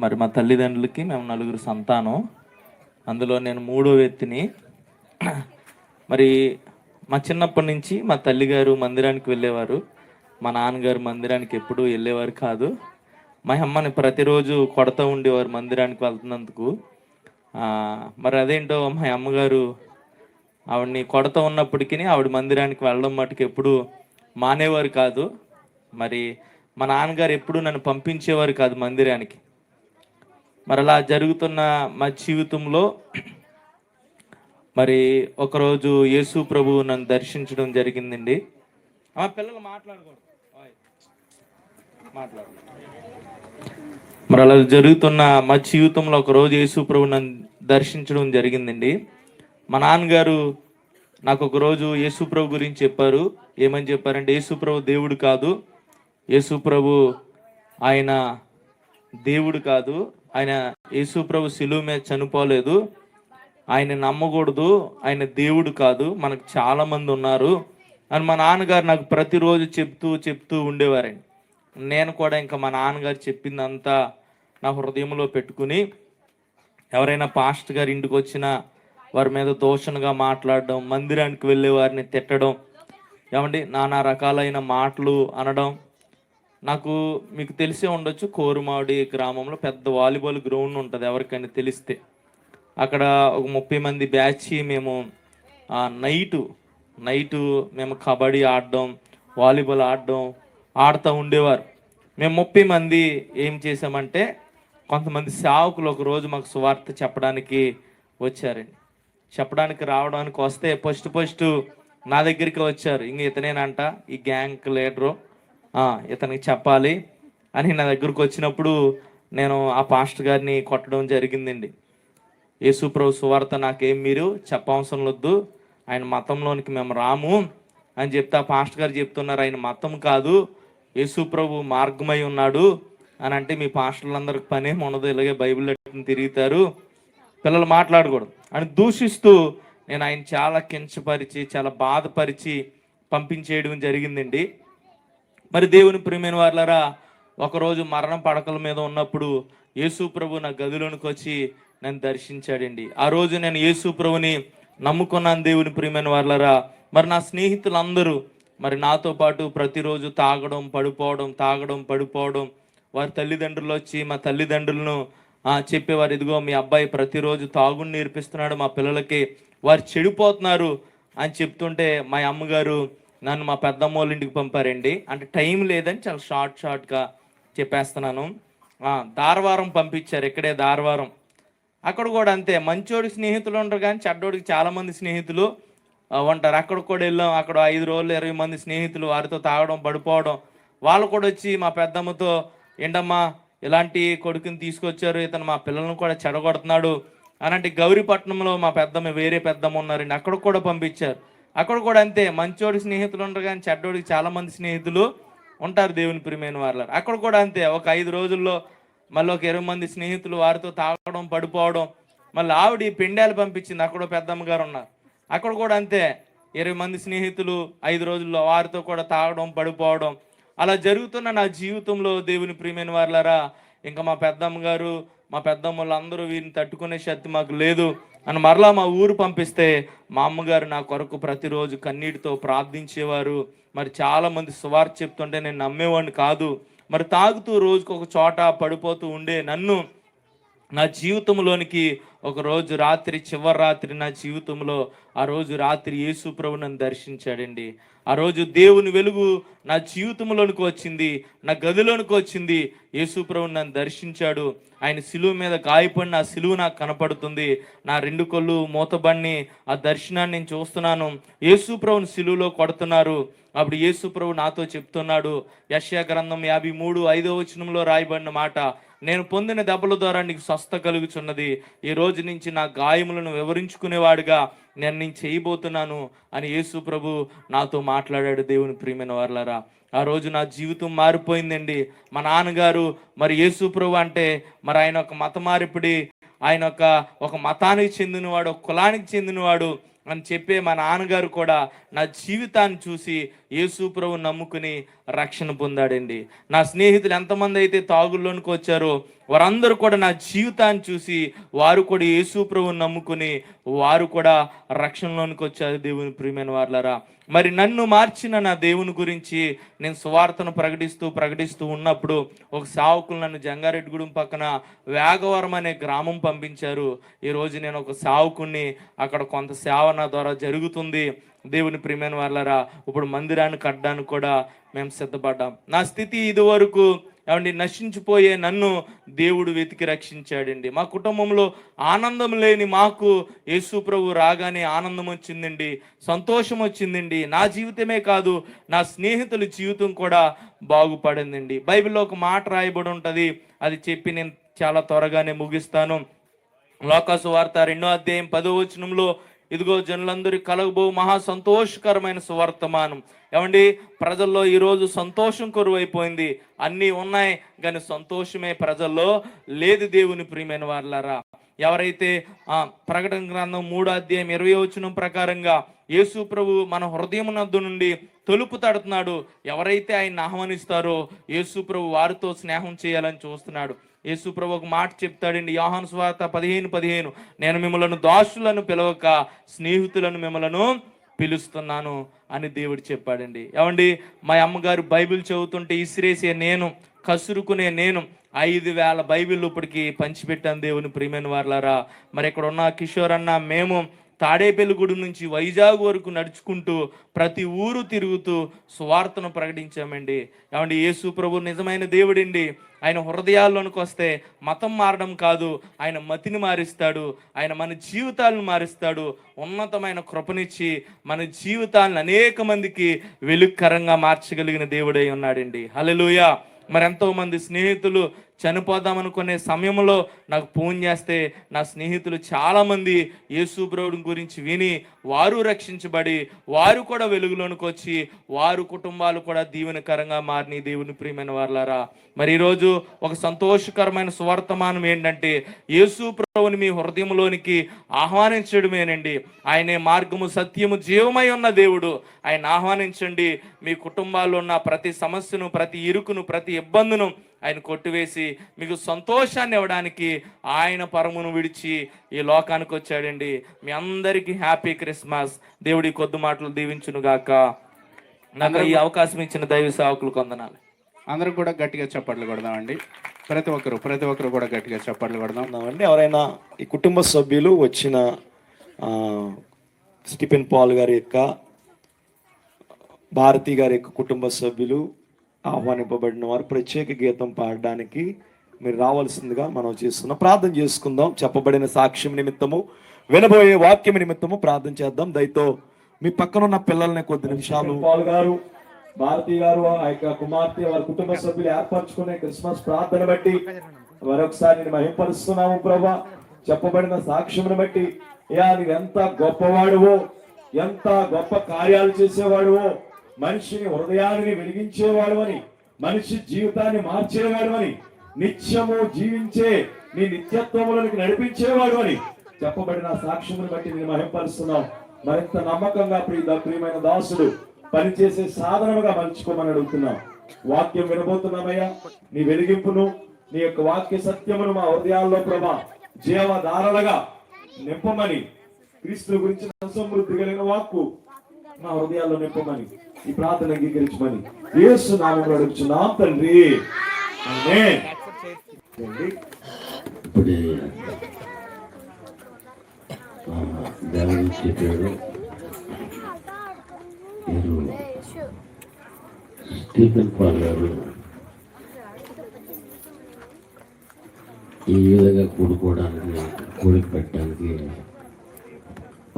మరి మా తల్లిదండ్రులకి మేము 4 సంతానం, అందులో నేను 3వ వ్యక్తిని. మరి మా చిన్నప్పటి నుంచి మా తల్లిగారు మందిరానికి వెళ్ళేవారు, మా నాన్నగారు మందిరానికి ఎప్పుడూ వెళ్ళేవారు కాదు. మా అమ్మని ప్రతిరోజు కొడతా ఉండేవారు మందిరానికి వెళ్తున్నందుకు. మరి అదేంటో మా అమ్మగారు ఆవిడని కొడతా ఉన్నప్పటికీ ఆవిడ మందిరానికి వెళ్ళడం మటుకు ఎప్పుడు మానేవారు కాదు. మరి మా నాన్నగారు ఎప్పుడు నన్ను పంపించేవారు కాదు మందిరానికి. మరి అలా జరుగుతున్న మా జీవితంలో మరి ఒకరోజు యేసు ప్రభు నన్ను దర్శించడం జరిగిందండి. పిల్లలు మాట్లాడకూడదు. మరి అలా జరుగుతున్న మా జీవితంలో ఒకరోజు యేసు ప్రభు నన్ను దర్శించడం జరిగిందండి. మా నాన్నగారు నాకు ఒకరోజు యేసు ప్రభు గురించి చెప్పారు. ఏమని చెప్పారంటే, యేసు ప్రభు దేవుడు కాదు, యేసు ప్రభు ఆయన దేవుడు కాదు, ఆయన యేసు ప్రభు శిలువ మీద చనిపోలేదు, ఆయన నమ్మకూడదు, ఆయన దేవుడు కాదు, మనకు చాలా మంది ఉన్నారు అని మా నాన్నగారు నాకు ప్రతిరోజు చెప్తూ ఉండేవారండి. నేను కూడా ఇంకా మా నాన్నగారు చెప్పిందంతా నా హృదయంలో పెట్టుకుని, ఎవరైనా పాస్టర్ గారి ఇంటికి వచ్చినా వారి మీద దూషణగా మాట్లాడడం, మందిరానికి వెళ్ళే వారిని తిట్టడం, ఏమండి నానా రకాలైన మాటలు అనడం. నాకు మీకు తెలిసే ఉండొచ్చు, కోరుమాడి గ్రామంలో పెద్ద వాలీబాల్ గ్రౌండ్ ఉంటుంది, ఎవరికైనా తెలిస్తే. అక్కడ ఒక 30 మంది బ్యాచ్ మేము నైటు మేము కబడ్డీ ఆడడం, వాలీబాల్ ఆడుతూ ఉండేవారు. మేము 30 మంది ఏం చేసామంటే, కొంతమంది సేవకులు ఒకరోజు మాకు సువార్త చెప్పడానికి వచ్చారండి. చెప్పడానికి రావడానికి వస్తే ఫస్ట్ నా దగ్గరికి వచ్చారు. ఇంక ఇతనేనంట ఈ గ్యాంగ్ లీడరు, ఇతనికి చెప్పాలి అని నా దగ్గరకు వచ్చినప్పుడు నేను ఆ పాస్టర్ గారిని కొట్టడం జరిగిందండి. యేసు ప్రభు సువార్త నాకేం మీరు చెప్పవసరం వద్దు, ఆయన మతంలోనికి మేము రాము అని చెప్తే ఆ పాస్టర్ గారు చెప్తున్నారు, ఆయన మతం కాదు, యేసు ప్రభు మార్గమై ఉన్నాడు అని అంటే మీ పాస్టర్లందరికి పని ఉండదు, ఇలాగే బైబిల్ తిరుగుతారు, పిల్లలు మాట్లాడకూడదు అని దూషిస్తూ నేను ఆయన చాలా కించపరిచి చాలా బాధపరిచి పంపించేయడం జరిగిందండి. మరి దేవుని ప్రియమైన వారులారా, ఒకరోజు మరణం పడకల మీద ఉన్నప్పుడు యేసు ప్రభు నా గదిలోనికి వచ్చి నన్ను దర్శించాడండి. ఆ రోజు నేను యేసు ప్రభుని నమ్ముకున్నాను. దేవుని ప్రియమైన వారులారా, మరి నా స్నేహితులందరూ మరి నాతో పాటు ప్రతిరోజు తాగడం పడిపోవడం, వారి తల్లిదండ్రులు వచ్చి మా తల్లిదండ్రులను చెప్పేవారు, ఇదిగో మీ అబ్బాయి ప్రతిరోజు తాగుని నేర్పిస్తున్నాడు మా పిల్లలకి, వారు చెడిపోతున్నారు అని చెప్తుంటే మా అమ్మగారు నన్ను మా పెద్దమ్మ వాళ్ళ ఇంటికి పంపారండి. అంటే టైం లేదని చాలా షార్ట్గా చెప్పేస్తున్నాను. దారవారం పంపించారు, ఇక్కడే దారవారం. అక్కడ కూడా అంతే, మంచోడి స్నేహితులు ఉంటారు కానీ చెడ్డోడికి చాలామంది స్నేహితులు ఉంటారు. అక్కడ కూడా వెళ్ళాం, అక్కడ 5 రోజులు 20 మంది స్నేహితులు, వారితో తాగడం పడిపోవడం. వాళ్ళు కూడా వచ్చి మా పెద్దమ్మతో, ఏంటమ్మా ఇలాంటి కొడుకుని తీసుకొచ్చారు, ఇతను మా పిల్లలను కూడా చెడగొడుతున్నాడు అని అంటే, గౌరీపట్నంలో మా పెద్దమ్మ వేరే పెద్దమ్మ ఉన్నారండి, అక్కడ కూడా పంపించారు. అక్కడ కూడా అంతే, మంచోడి స్నేహితులు ఉంటారు కానీ చెడ్డోడికి చాలామంది స్నేహితులు ఉంటారు. దేవుని ప్రియమైన వారు అక్కడ కూడా అంతే, ఒక 5 రోజుల్లో మళ్ళీ ఒక 20 మంది స్నేహితులు, వారితో తాగడం పడిపోవడం. మళ్ళీ ఆవిడ పెండాలు పంపించింది, అక్కడ పెద్దమ్మ గారు ఉన్నారు, అక్కడ కూడా అంతే 20 మంది స్నేహితులు 5 రోజుల్లో వారితో కూడా తాగడం పడిపోవడం. అలా జరుగుతున్న నా జీవితంలో దేవుని ప్రియమైన వారులారా, ఇంకా మా పెద్దమ్మ గారు మా పెద్దమ్మలు అందరూ వీరిని తట్టుకునే శక్తి మాకు లేదు అని మరలా మా ఊరు పంపిస్తే మా అమ్మగారు నా కొరకు ప్రతిరోజు కన్నీటితో ప్రార్థించేవారు. మరి చాలామంది సువార్త చెప్తుంటే నేను నమ్మేవాడిని కాదు. మరి తాగుతూ రోజుకు ఒక చోట పడిపోతూ ఉండే నన్ను నా జీవితంలోనికి ఒక రోజు రాత్రి, చివరి రాత్రి నా జీవితంలో, ఆ రోజు రాత్రి యేసు ప్రభు నన్ను దర్శించాడండి. ఆ రోజు దేవుని వెలుగు నా జీవితంలోనికి వచ్చింది, నా గదిలోనికి వచ్చింది. యేసు ప్రభు నన్ను దర్శించాడు. ఆయన శిలువ మీద గాయపడిన ఆ శిలువ నాకు కనపడుతుంది. నా 2 కళ్ళు మూతబడిని ఆ దర్శనాన్ని నేను చూస్తున్నాను. యేసు ప్రభుని శిలువలో కొడుతున్నారు. అప్పుడు యేసు ప్రభు నాతో చెప్తున్నాడు, యెషయా గ్రంథం 53:5 రాయబడిన మాట, నేను పొందిన దెబ్బల ద్వారా నీకు స్వస్థ కలుగుచున్నది. ఈ రోజు నుంచి నా గాయములను వివరించుకునేవాడుగా నేను చేయబోతున్నాను అని యేసు ప్రభు నాతో మాట్లాడాడు. దేవుని ప్రియమైన వారులారా, ఆ రోజు నా జీవితం మారిపోయిందండి. మా నాన్నగారు మరి యేసు ప్రభు అంటే మరి ఆయన ఒక మత మారిపిడి, ఆయన ఒక మతానికి చెందినవాడు, ఒక కులానికి చెందినవాడు అని చెప్పే మా నాన్నగారు కూడా నా జీవితాన్ని చూసి యేసు ప్రభువుని నమ్ముకుని రక్షణ పొందాడండి. నా స్నేహితులు ఎంతమంది అయితే తాగుల్లోనికి వచ్చారో వారందరూ కూడా నా జీవితాన్ని చూసి వారు కూడా యేసు ప్రభువుని నమ్ముకుని వారు కూడా రక్షణలోనికి వచ్చారు. దేవుని ప్రియమైన వారులారా, మరి నన్ను మార్చిన నా దేవుని గురించి నేను సువార్తను ప్రకటిస్తూ ఉన్నప్పుడు ఒక సేవకులు నన్ను జంగారెడ్డిగూడెం పక్కన వేగవరం అనే గ్రామం పంపించారు. ఈరోజు నేను ఒక సేవకుణ్ణి, అక్కడ కొంత సేవ నా ద్వారా జరుగుతుంది. దేవుని ప్రియమైన వారులారా, ఇప్పుడు మందిరాన్ని కట్టడానికి కూడా మేము సిద్ధపడ్డాం. నా స్థితి ఇదివరకు ఏమండి నశించిపోయే నన్ను దేవుడు వెతికి రక్షించాడండి. మా కుటుంబంలో ఆనందం లేని మాకు యేసు ప్రభు రాగానే ఆనందం వచ్చిందండి, సంతోషం వచ్చిందండి. నా జీవితమే కాదు, నా స్నేహితుల జీవితం కూడా బాగుపడిందండి. బైబిల్లో ఒక మాట రాయబడి ఉంటుంది, అది చెప్పి నేను చాలా త్వరగానే ముగిస్తాను. లోకాసు వార్త 2వ అధ్యాయం 10వ వచనంలో, ఇదిగో జనులందరికీ కలగబో మహా సంతోషకరమైన సువర్తమానం. ఏమండి, ప్రజల్లో ఈరోజు సంతోషం కొరువైపోయింది. అన్నీ ఉన్నాయి కానీ సంతోషమే ప్రజల్లో లేదు. దేవుని ప్రియమైన వారులారా, ఎవరైతే ప్రకటన గ్రంథం 3వ అధ్యాయం 20వ వచనం ప్రకారంగా యేసు ప్రభు మన హృదయమునందు నుండి తలుపు తడుతున్నాడు, ఎవరైతే ఆయన్ని ఆహ్వానిస్తారో యేసు ప్రభు వారితో స్నేహం చేయాలని చూస్తున్నాడు. యేసు ప్రభు ఒక మాట చెప్తాడండి, యోహాను సువార్త 15:15, నేను మిమ్మలను దాసులను పిలవక స్నేహితులను మిమ్మలను పిలుస్తున్నాను అని దేవుడు చెప్పాడండి. ఏమండి, మా అమ్మగారు బైబిల్ చదువుతుంటే ఇసిరేసే నేను, కసురుకునే నేను 5,000 బైబిల్ ఇప్పటికి పంచిపెట్టాను. దేవుని ప్రియమైన వారులారా, మరి ఇక్కడ ఉన్న కిషోర్ అన్న మేము తాడేపల్లిగూడెం నుంచి వైజాగ్ వరకు నడుచుకుంటూ ప్రతి ఊరు తిరుగుతూ సువార్తను ప్రకటించామండి. ఏమండి, యేసు ప్రభు నిజమైన దేవుడండి. ఆయన హృదయాల్లోనికి వస్తే మతం మారడం కాదు, ఆయన మతిని మారుస్తాడు, ఆయన మన జీవితాలను మారుస్తాడు. ఉన్నతమైన కృపనిచ్చి మన జీవితాలను అనేక మందికి వెలుగుకరంగా మార్చగలిగిన దేవుడై ఉన్నాడండి. హల్లెలూయా. మరి ఎంతోమంది స్నేహితులు చనిపోదామనుకునే సమయంలో నాకు ఫోన్ చేస్తే నా స్నేహితులు చాలామంది యేసు ప్రభువుని గురించి విని వారు రక్షించబడి వారు కూడా వెలుగులోనికి వచ్చి వారు కుటుంబాలు కూడా దీవెనకరంగా మారిన దేవుని ప్రియమైన వారులారా, మరి ఈరోజు ఒక సంతోషకరమైన సువర్తమానం ఏంటంటే యేసు ప్రభువుని మీ హృదయంలోనికి ఆహ్వానించడమేనండి. ఆయనే మార్గము, సత్యము, జీవమై ఉన్న దేవుడు. ఆయన ఆహ్వానించండి. మీ కుటుంబాల్లో ఉన్న ప్రతి సమస్యను, ప్రతి ఇరుకును, ప్రతి ఇబ్బందును ఆయన కొట్టివేసి మీకు సంతోషాన్ని ఇవ్వడానికి ఆయన పరమును విడిచి ఈ లోకానికి వచ్చాడండి. మీ అందరికీ హ్యాపీ క్రిస్మస్. దేవుడి కొద్ది మాటలు దీవించును గాక. నాకు ఈ అవకాశం ఇచ్చిన దైవ సేవకులు కొందనాలు. అందరూ కూడా గట్టిగా చప్పట్లు కొడదామండి. ప్రతి ఒక్కరు కూడా గట్టిగా చప్పట్లు కొడదాం అండి. ఎవరైనా ఈ కుటుంబ సభ్యులు వచ్చిన స్టీఫెన్ పాల్ గారి యొక్క, భారతి గారి యొక్క కుటుంబ సభ్యులు ఆహ్వానింపబడిన వారు ప్రత్యేక గీతం పాడడానికి మీరు రావాల్సిందిగా మనం చేస్తున్నాం. ప్రార్థన చేసుకుందాం. చెప్పబడిన సాక్ష్యం నిమిత్తము, వినబోయే వాక్యం నిమిత్తము ప్రార్థన చేద్దాం. దయతో మీ పక్కన ఉన్న పిల్లల్ని కొద్ది నిమిషాలు పాల్ గారు, భారతి గారు, ఆ యొక్క కుమార్తె, వారి కుటుంబ సభ్యులు ఏర్పరచుకునే క్రిస్మస్ ప్రార్థన బట్టి మరొకసారి నేను మహింపరుస్తున్నాము ప్రభా. చెప్పబడిన సాక్ష్యమును బట్టి నువ్వు ఎంత గొప్పవాడువో, ఎంత గొప్ప కార్యాలు చేసేవాడువో, మనిషిని హృదయాన్ని వెలిగించేవాడు అని, మనిషి జీవితాన్ని మార్చేవాడు అని, నిత్యము జీవించే నీ నిత్యత్వములకు నడిపించేవాడు అని చెప్పబడిన సాక్ష్యమును బట్టి నేను మహింపరుస్తున్నాం. మరింత నమ్మకంగా ప్రియమైన దాసుడు పనిచేసే సాధనముగా మలుచుకోమని అడుగుతున్నాం. వాక్యం వినబోతున్నామయ్యా. నీ వెలిగింపును, నీ యొక్క వాక్య సత్యమును మా హృదయాల్లో ప్రభా జీవధారలుగా నింపమని, క్రీస్తు గురించి సమృద్ధి కలిగిన వాక్కు మా హృదయాల్లో నింపమని, ఈ ప్రార్థన అంగీకరించమని యేసు నామములో అడుగుచున్నాం తండ్రి. ఆమేన్. ఇప్పుడే దేవుడు చెప్పాడు, మీరు స్టీఫెన్ పాల్ గారు ఈ విధంగా కూడుకోవడానికి, కూడికి పెట్టడానికి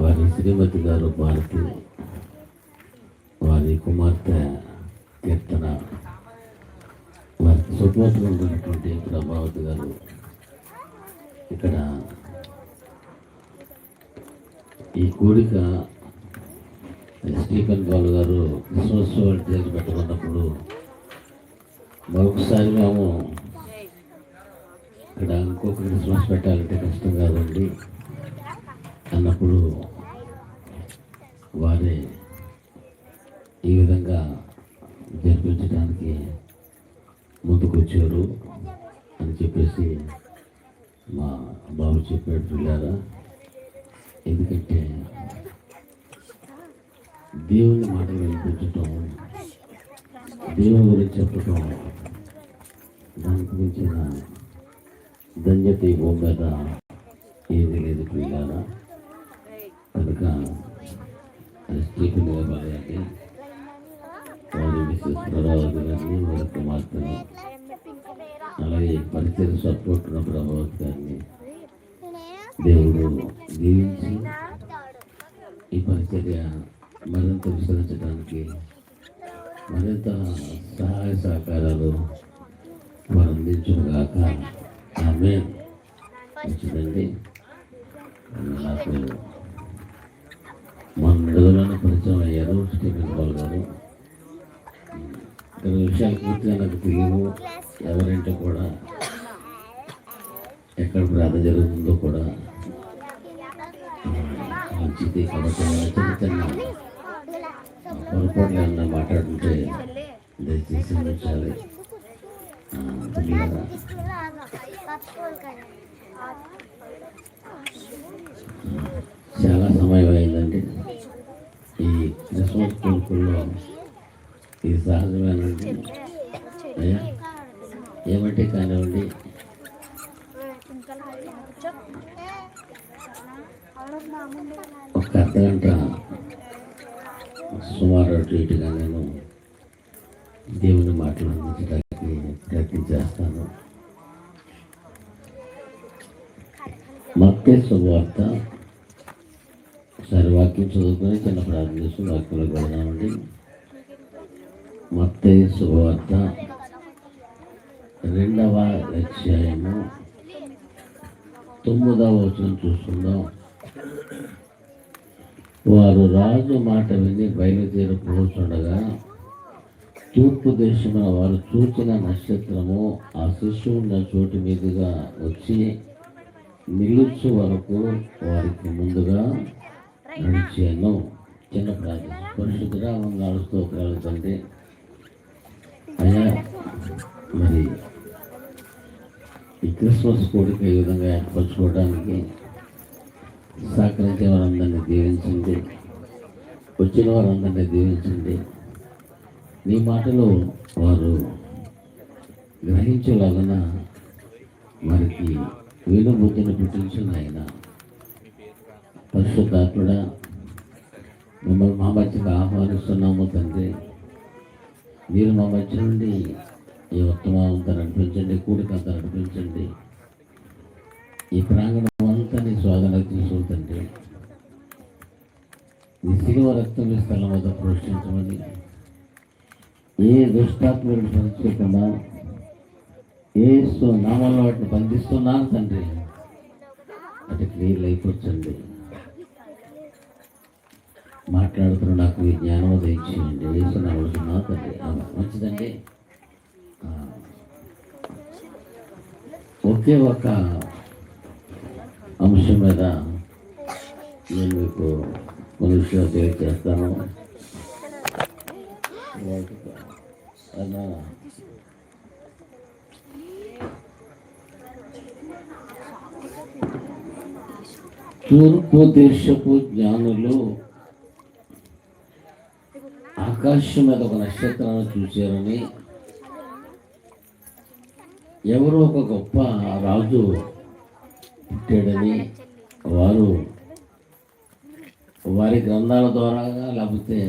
వారి శ్రీమతి గారు భారతి, వారి కుమార్తె కీర్తన, వారి సుపోతులు ఉన్నటువంటి ప్రభావతి గారు ఇక్కడ ఈ కూడిక స్టీఫెన్ పాల్ గారు క్రిస్మస్ చేసి పెట్టుకున్నప్పుడు మరొకసారి మేము ఇక్కడ ఇంకొక క్రిస్మస్ పెట్టాలంటే కష్టం కాదండి అన్నప్పుడు వారే ఈ విధంగా జరిపించడానికి ముందుకు వచ్చారు. అని చెప్పేసి మా బాబు చెప్పాడు పిల్లారా. ఎందుకంటే దేవుని మాటలు వినిపించటం, దేవుని గురించి చెప్పటం, దానికి మించిన ధన్యత ఈ భూమి మీద ఏది లేదు పిల్లారా. కనుక స్టీఫెన్ గారి వారి మిస్సెస్ ప్రభావతి గారిని, వారి కుమార్తెను, అలాగే పరిచయం సపోర్ట్ ఉన్న ప్రభావతి గారిని దేవుడు దీవించి ఈ పరిచర్య మరింత విస్తరించడానికి మరింత సహాయ సహకారాలు వారు అందించుగాక. ఆమె మంచిదండి. నాకు మన నిడుదలను పరిచయం అయ్యారు స్టీఫెన్ పాల్ గారు. కొన్ని విషయాలు పూర్తిగా నాకు తెలియవు. ఎవరంటే కూడా ఎక్కడ ప్రార్థన జరుగుతుందో కూడా మంచిది. కాబట్టి చిన్న చిన్న పొరపాట్లు ఏమన్నా మాట్లాడుతుంటే దయచేసి ఉంచాలి. చాలా సమయం అయిందండి. ఈ క్రిస్మస్ కొడుకుల్లో ఇది సహజమేనండి. అయ్యా ఏమంటే కానివ్వండి, ఒక అర్ధగంట సుమారు అటు ఇటుగా నేను దేవుని మాటలు అందించడానికి ప్రయత్నం చేస్తాను. మత్తయి శుభవార్త, ఒకసారి వాక్యం చదువుకొని చిన్న ప్రార్థన చేసి వాక్యంలో వెళ్దామండి. మత్తయి శుభవార్త 2వ అధ్యాయము 9వ వచనం చూస్తున్నాం. వారు రాజు మాట విని బయలుదేరిపోతుండగా తూర్పు దేశమున వారు చూచిన నక్షత్రము ఆ శిశువు ఉన్న చోటు మీదుగా వచ్చి నిలుచు వరకు వారికి ముందుగా నడిచాను. చిన్న ప్రార్థన. పరిశుద్ధుడా వందనాలు స్తోత్రాలు తండ్రి. అయ్యా, మరి ఈ క్రిస్మస్ కోరిక ఈ విధంగా ఏర్పరచుకోవడానికి సహకరించే వారందరినీ దీవించండి. వచ్చిన వారందరినీ దీవించండి. నీ మాటలు వారు గ్రహించలాగన వారికి వీలుబుద్ధిని పుట్టించిన ఆయన పరిశుద్ధాత్ముడా, మిమ్మల్ని మా మధ్యకు ఆహ్వానిస్తున్నాము తండ్రి. మీరు మా మధ్య నుండి ఈ ఉత్తమంతా నడిపించండి, కూడికంతా నడిపించండి. ఈ ప్రాంగణం అంతా నీ స్వాగతం తీసుకుంటుంది. నీ శిలువ రక్తం ఈ స్థలం వద్ద ప్రోత్సహించమని, ఏ దుష్టాత్మని పనిచేయకుండా ఏ నామంలో వాటిని బంధిస్తున్నాను తండ్రి. అది క్లియర్ అయిపోవచ్చండి. మాట్లాడుతున్న నాకు ఈ జ్ఞానం దయచేయండి. వేసిన తండ్రి. మంచిదండి. ఒకే ఒక అంశం మీద నేను మీకు కొన్ని విషయాలు తెలియజేస్తాను. తూర్పు దేశపు జ్ఞానులు ఆకాశం మీద ఒక నక్షత్రాన్ని చూశారని, ఎవరో ఒక గొప్ప రాజు పుట్టాడని వారు వారి గ్రంథాల ద్వారా లేకపోతే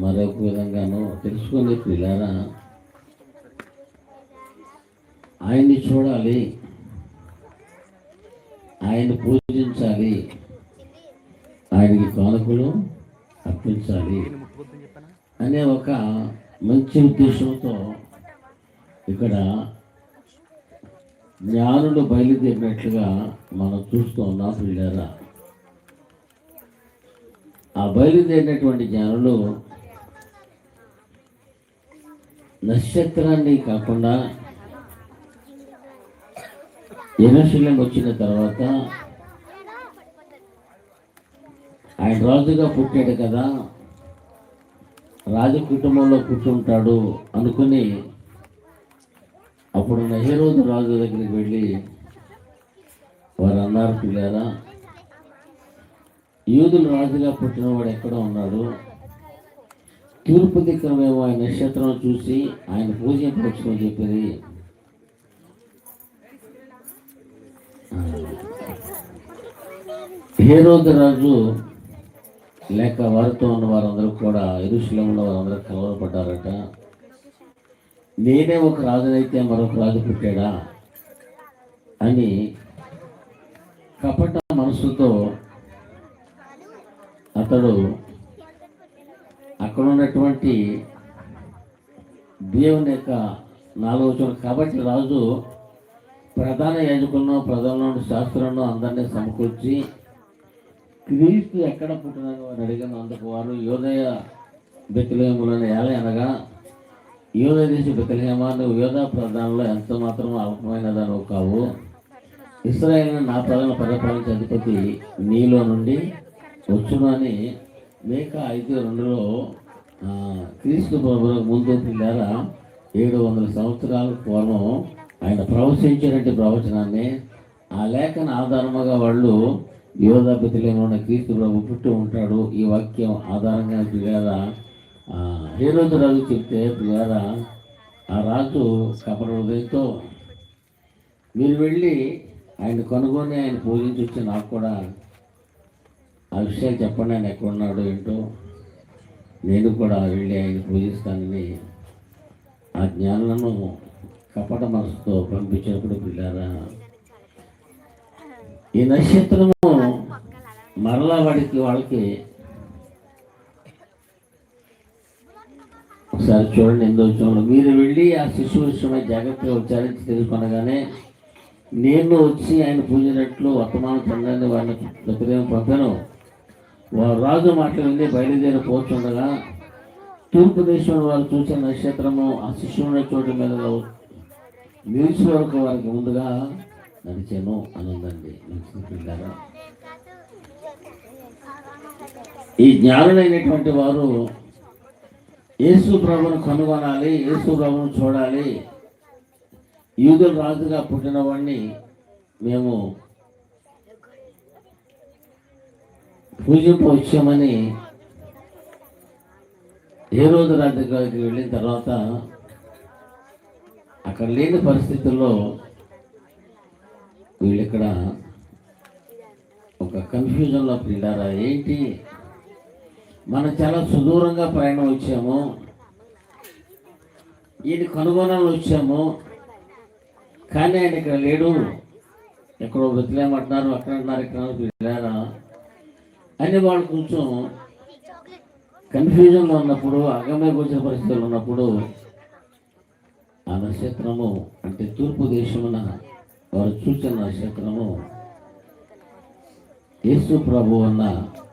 మరొక విధంగానో తెలుసుకుని పిల్లారా ఆయన్ని చూడాలి, ఆయన్ని పూజించాలి, ఆయనకి కానుకలు అర్పించాలి అనే ఒక మంచి ఉద్దేశంతో ఇక్కడ జ్ఞానులు బయలుదేరినట్లుగా మనం చూస్తూ ఉన్నాం పిల్లారా. ఆ బయలుదేరినటువంటి జ్ఞానులు నక్షత్రాన్ని కాకుండా యెరూషలేం వచ్చిన తర్వాత ఆయన రాజుగా పుట్టాడు కదా, రాజ కుటుంబంలో పుట్టుంటాడు అనుకుని అప్పుడున్న హేరోదు రాజు దగ్గరికి వెళ్ళి వారు అన్నారు, పిల్లారా, యూదుల రాజుగా పుట్టినవాడు ఎక్కడ ఉన్నాడు? తూర్పు దిక్కున మేము ఆయన నక్షత్రం చూసి ఆయన పూజించవచ్చుని చెప్పింది. హేరోదు రాజు లేక వారితో ఉన్న వారందరూ కూడా, యెరూషలేములో వారందరూ కలవరపడ్డారట. నేనే ఒక రాజునైతే మరొక రాజు పుట్టాడా అని కపట మనసుతో అతడు అక్కడ ఉన్నటువంటి దేవుని యొక్క ఆలోచన. కాబట్టి రాజు ప్రధాన యాజకులను, ప్రధాన శాస్త్రులను అందరినీ సమకూర్చి క్రీస్తు ఎక్కడ పుట్టినని వారు అడిగిన అందుకు వారు యోదయ బెత్లెహేములోని ఏలే అనగా, యోదయ దేశ బెత్లెహేమా, నువ్వు యోధా ప్రధానంలో ఎంత మాత్రం అల్పమైనదాను కావు. ఇశ్రాయేలును నా ప్రజలను పరిపాలించే అధిపతి నీలో నుండి వచ్చును అని మేకా 5:2లో క్రీస్తు ప్రభువుకు ముందు పిల్లారా 700 సంవత్సరాల పూర్వం ఆయన ప్రవచించినటువంటి ప్రవచనాన్ని ఆ లేఖన ఆధారముగా వాళ్ళు యోధా బెత్లెహేములోని క్రీస్తు ప్రభు పుట్టి ఉంటాడు, ఈ వాక్యం ఆధారంగా పిల్లారా హేరోదు రాజు చెప్తే, పిల్లారా ఆ రాజు కపట హృదయంతో మీరు వెళ్ళి ఆయన కనుగొని ఆయన పూజించి వచ్చి నాకు కూడా ఆ విషయాలు చెప్పండి, ఆయన ఎక్కడున్నాడు ఏంటో, నేను కూడా వెళ్ళి ఆయన పూజిస్తానని ఆ జ్ఞానులను కపట మనసుతో పంపించినప్పుడు పిల్లారా ఈ నక్షత్రము మరలా వాళ్ళకి ఒకసారి చూడండి. ఎందుకు చూడండి, మీరు వెళ్ళి ఆ శిశువు విషయమై జాగ్రత్తగా విచారించి తెలుసుకొనగానే నేను వచ్చి ఆయన పూజినట్లు వర్తమానం తండ్రిని వారిని బెత్లెహేము పంపాను. వారు రాజు మాటలు విని బయలుదేరి పోతుండగా తూర్పు దేశంలో వారు చూసిన నక్షత్రము ఆ శిశువుని చోటు మీద నిలిచి వరకు వారికి ముందుగా నడిచాను అని ఉందండి. పిల్లారా, ఈ జ్ఞానులైనటువంటి వారు యేసు ప్రభువును కనుగొనాలి, యేసు ప్రభువును చూడాలి, యూదుల రాజుగా పుట్టిన వాడిని మేము పూజింపు వచ్చామని హేరోదు రాజు దగ్గరికి వెళ్ళిన తర్వాత అక్కడ లేని పరిస్థితుల్లో వీళ్ళు ఇక్కడ ఒక కన్ఫ్యూజన్లో పిల్లారా, ఏంటి మనం చాలా సుదూరంగా ప్రయాణం వచ్చాము, ఈయన కనుగొనాలని వచ్చాము, కానీ ఆయన ఇక్కడ లేడు, ఎక్కడో బెత్లెహేమంటున్నారు, అక్కడ అంటున్నారు, ఇక్కడ పిల్లారా అని వాళ్ళు కొంచెం కన్ఫ్యూజన్లో ఉన్నప్పుడు, అగమ్య గోచర పరిస్థితుల్లో ఉన్నప్పుడు ఆ నక్షత్రము అంటే తూర్పు దేశమున వారు చూసిన నక్షత్రము యేసు ప్రభు అన్న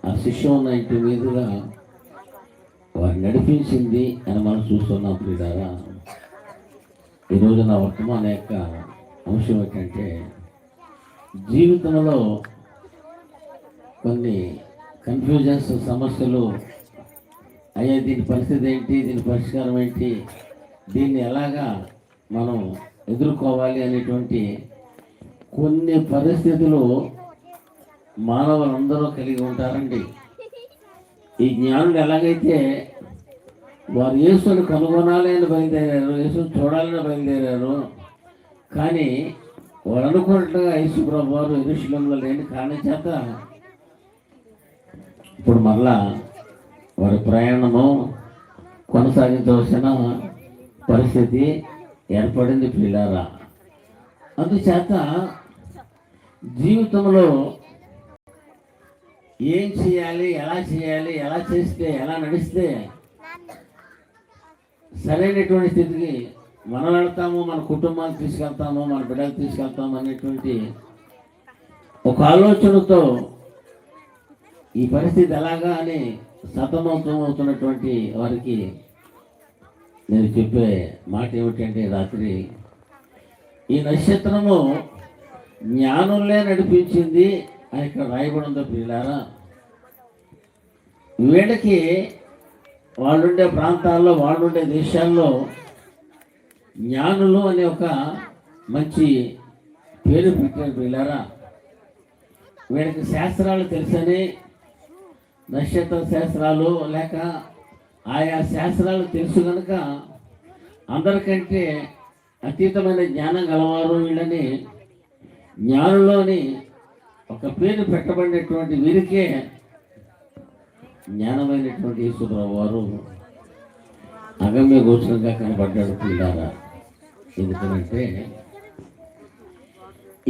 ఆ శిష్యు ఉన్న ఇంటి మీదుగా వారు నడిపించింది అని మనం చూస్తున్నాం. పిల్లారా, ఈరోజు నా వర్తమాన యొక్క అంశం ఏంటంటే, జీవితంలో కొన్ని కన్ఫ్యూజన్స్, సమస్యలు, అయ్యా దీని పరిస్థితి ఏంటి, దీని పరిష్కారం ఏంటి, దీన్ని ఎలాగా మనం ఎదుర్కోవాలి అనేటువంటి కొన్ని పరిస్థితులు మానవులందరూ కలిగి ఉంటారండి. ఈ జ్ఞానులు ఎలాగైతే వారు యేసుని కనుగొనాలి అని బయలుదేరారు, యేసుని చూడాలని బయలుదేరారు, కానీ వారు అనుకున్నట్లుగా యేసు ప్రభు వారు యెరూషలేములో లేని కారణం చేత ఇప్పుడు మరలా వారి ప్రయాణము కొనసాగించవలసిన పరిస్థితి ఏర్పడింది. పిల్లారా, అందుచేత జీవితంలో ఏం చేయాలి, ఎలా చేస్తే, ఎలా నడిస్తే సరైనటువంటి స్థితికి మనం వెళ్తాము, మన కుటుంబాన్ని తీసుకెళ్తాము, మన బిడ్డలు తీసుకెళ్తాము అనేటువంటి ఒక ఆలోచనతో ఈ పరిస్థితి ఎలాగా అని సతమవుతున్నటువంటి వారికి నేను చెప్పే మాట ఏమిటంటే, రాత్రి ఈ నక్షత్రము జ్ఞానులే నడిపించింది అని ఇక్కడ రాయబడి ఉందో పిల్లారా. వీళ్ళకి వాళ్ళుండే ప్రాంతాల్లో, వాళ్ళుండే దేశాల్లో జ్ఞానులు అనే ఒక మంచి పేరు పెట్టారు పిల్లరా. వీళ్ళకి శాస్త్రాలు తెలుసని, నక్షత్ర శాస్త్రాలు లేక ఆయా శాస్త్రాలు తెలుసు కనుక అందరికంటే అతీతమైన జ్ఞానం గలవారు వీళ్ళని జ్ఞానంలోని ఒక పేరు పెట్టబడినటువంటి వీరికే జ్ఞానమైనటువంటి యేసుప్రభువు వారు అగమ్య గోచరంగా కనబడ్డాడు పిల్లారా. ఎందుకంటే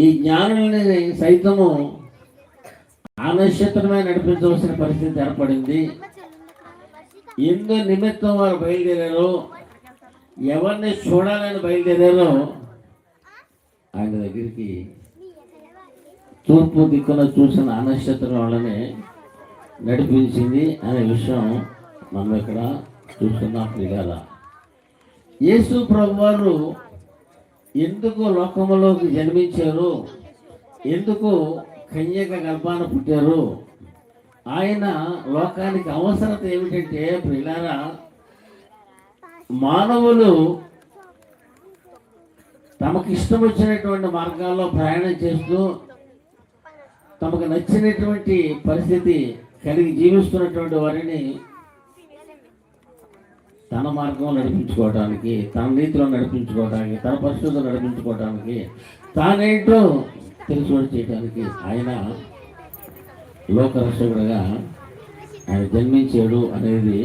ఈ జ్ఞానులని సైతము అనక్షత్రమే నడిపించవలసిన పరిస్థితి ఏర్పడింది. ఎందు నిమిత్తం వారు బయలుదేరారో, ఎవరిని చూడాలని బయలుదేరారో ఆయన దగ్గరికి తూర్పు దిక్కున చూసిన అనక్షత్రం వాళ్ళని నడిపించింది అనే విషయం మనం ఇక్కడ చూస్తున్నాం పిల్లల. యేసు ప్రభువారు ఎందుకు లోకములోకి జన్మించారు, ఎందుకు కన్యక గర్భాన పుట్టారు, ఆయన లోకానికి అవసరత ఏమిటంటే పిల్లరా, మానవులు తమకు ఇష్టం వచ్చినటువంటి మార్గాల్లో ప్రయాణం చేస్తూ తమకు నచ్చినటువంటి పరిస్థితి కలిగి జీవిస్తున్నటువంటి వారిని తన మార్గంలో నడిపించుకోవడానికి, తన రీతిలో నడిపించుకోవడానికి, తన పరిస్థితులు నడిపించుకోవడానికి, తానేంటో తెలుసుకొని చేయడానికి ఆయన లోకరక్షకుడుగా ఆయన జన్మించాడు అనేది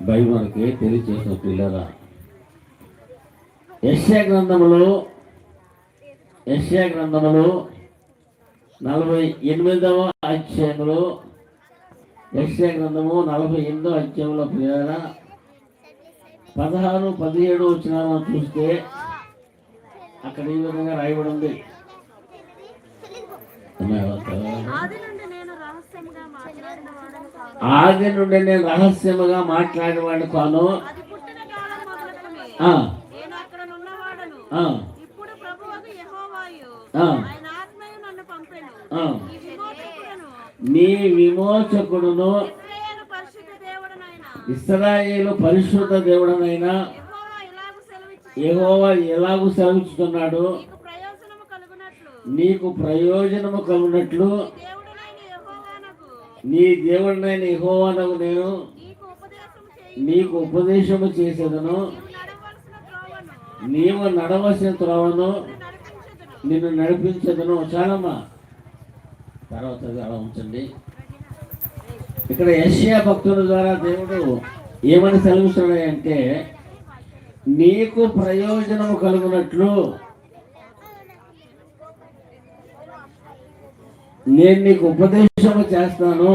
బైబిల్ మనకి తెలియజేసిన పిల్లరా. యెషయా గ్రంథములో 48వ అధ్యాయంలో, యెషయా గ్రంథము 48వ అధ్యాయంలో పిల్లరా 16, 17 వచనాలను చూస్తే అక్కడ ఈ విధంగా రాయబడి ఉంది. ఆది నుండి నేను రహస్యముగా మాట్లాడేవాడు కాను, నీ విమోచకుడును ఇశ్రాయేలు పరిశుద్ధ దేవుడనైనా యెహోవా ఎలాగూ సెలవిస్తున్నాడు, నీకు ప్రయోజనము కలుగునట్లు నీ దేవుడినైన యెహోవానకు నేను నీకు ఉపదేశము చేసేదను, నీవు నడవలసిన త్రోవను నిన్ను నడిపించదను. చాలమ్మా, తర్వాత అలా ఉంచండి. ఇక్కడ యెషయా భక్తుల ద్వారా దేవుడు ఏమని సెలవిస్తున్నాడంటే, నీకు ప్రయోజనము కలుగునట్లు నేను నీకు ఉపదేశము చేస్తాను,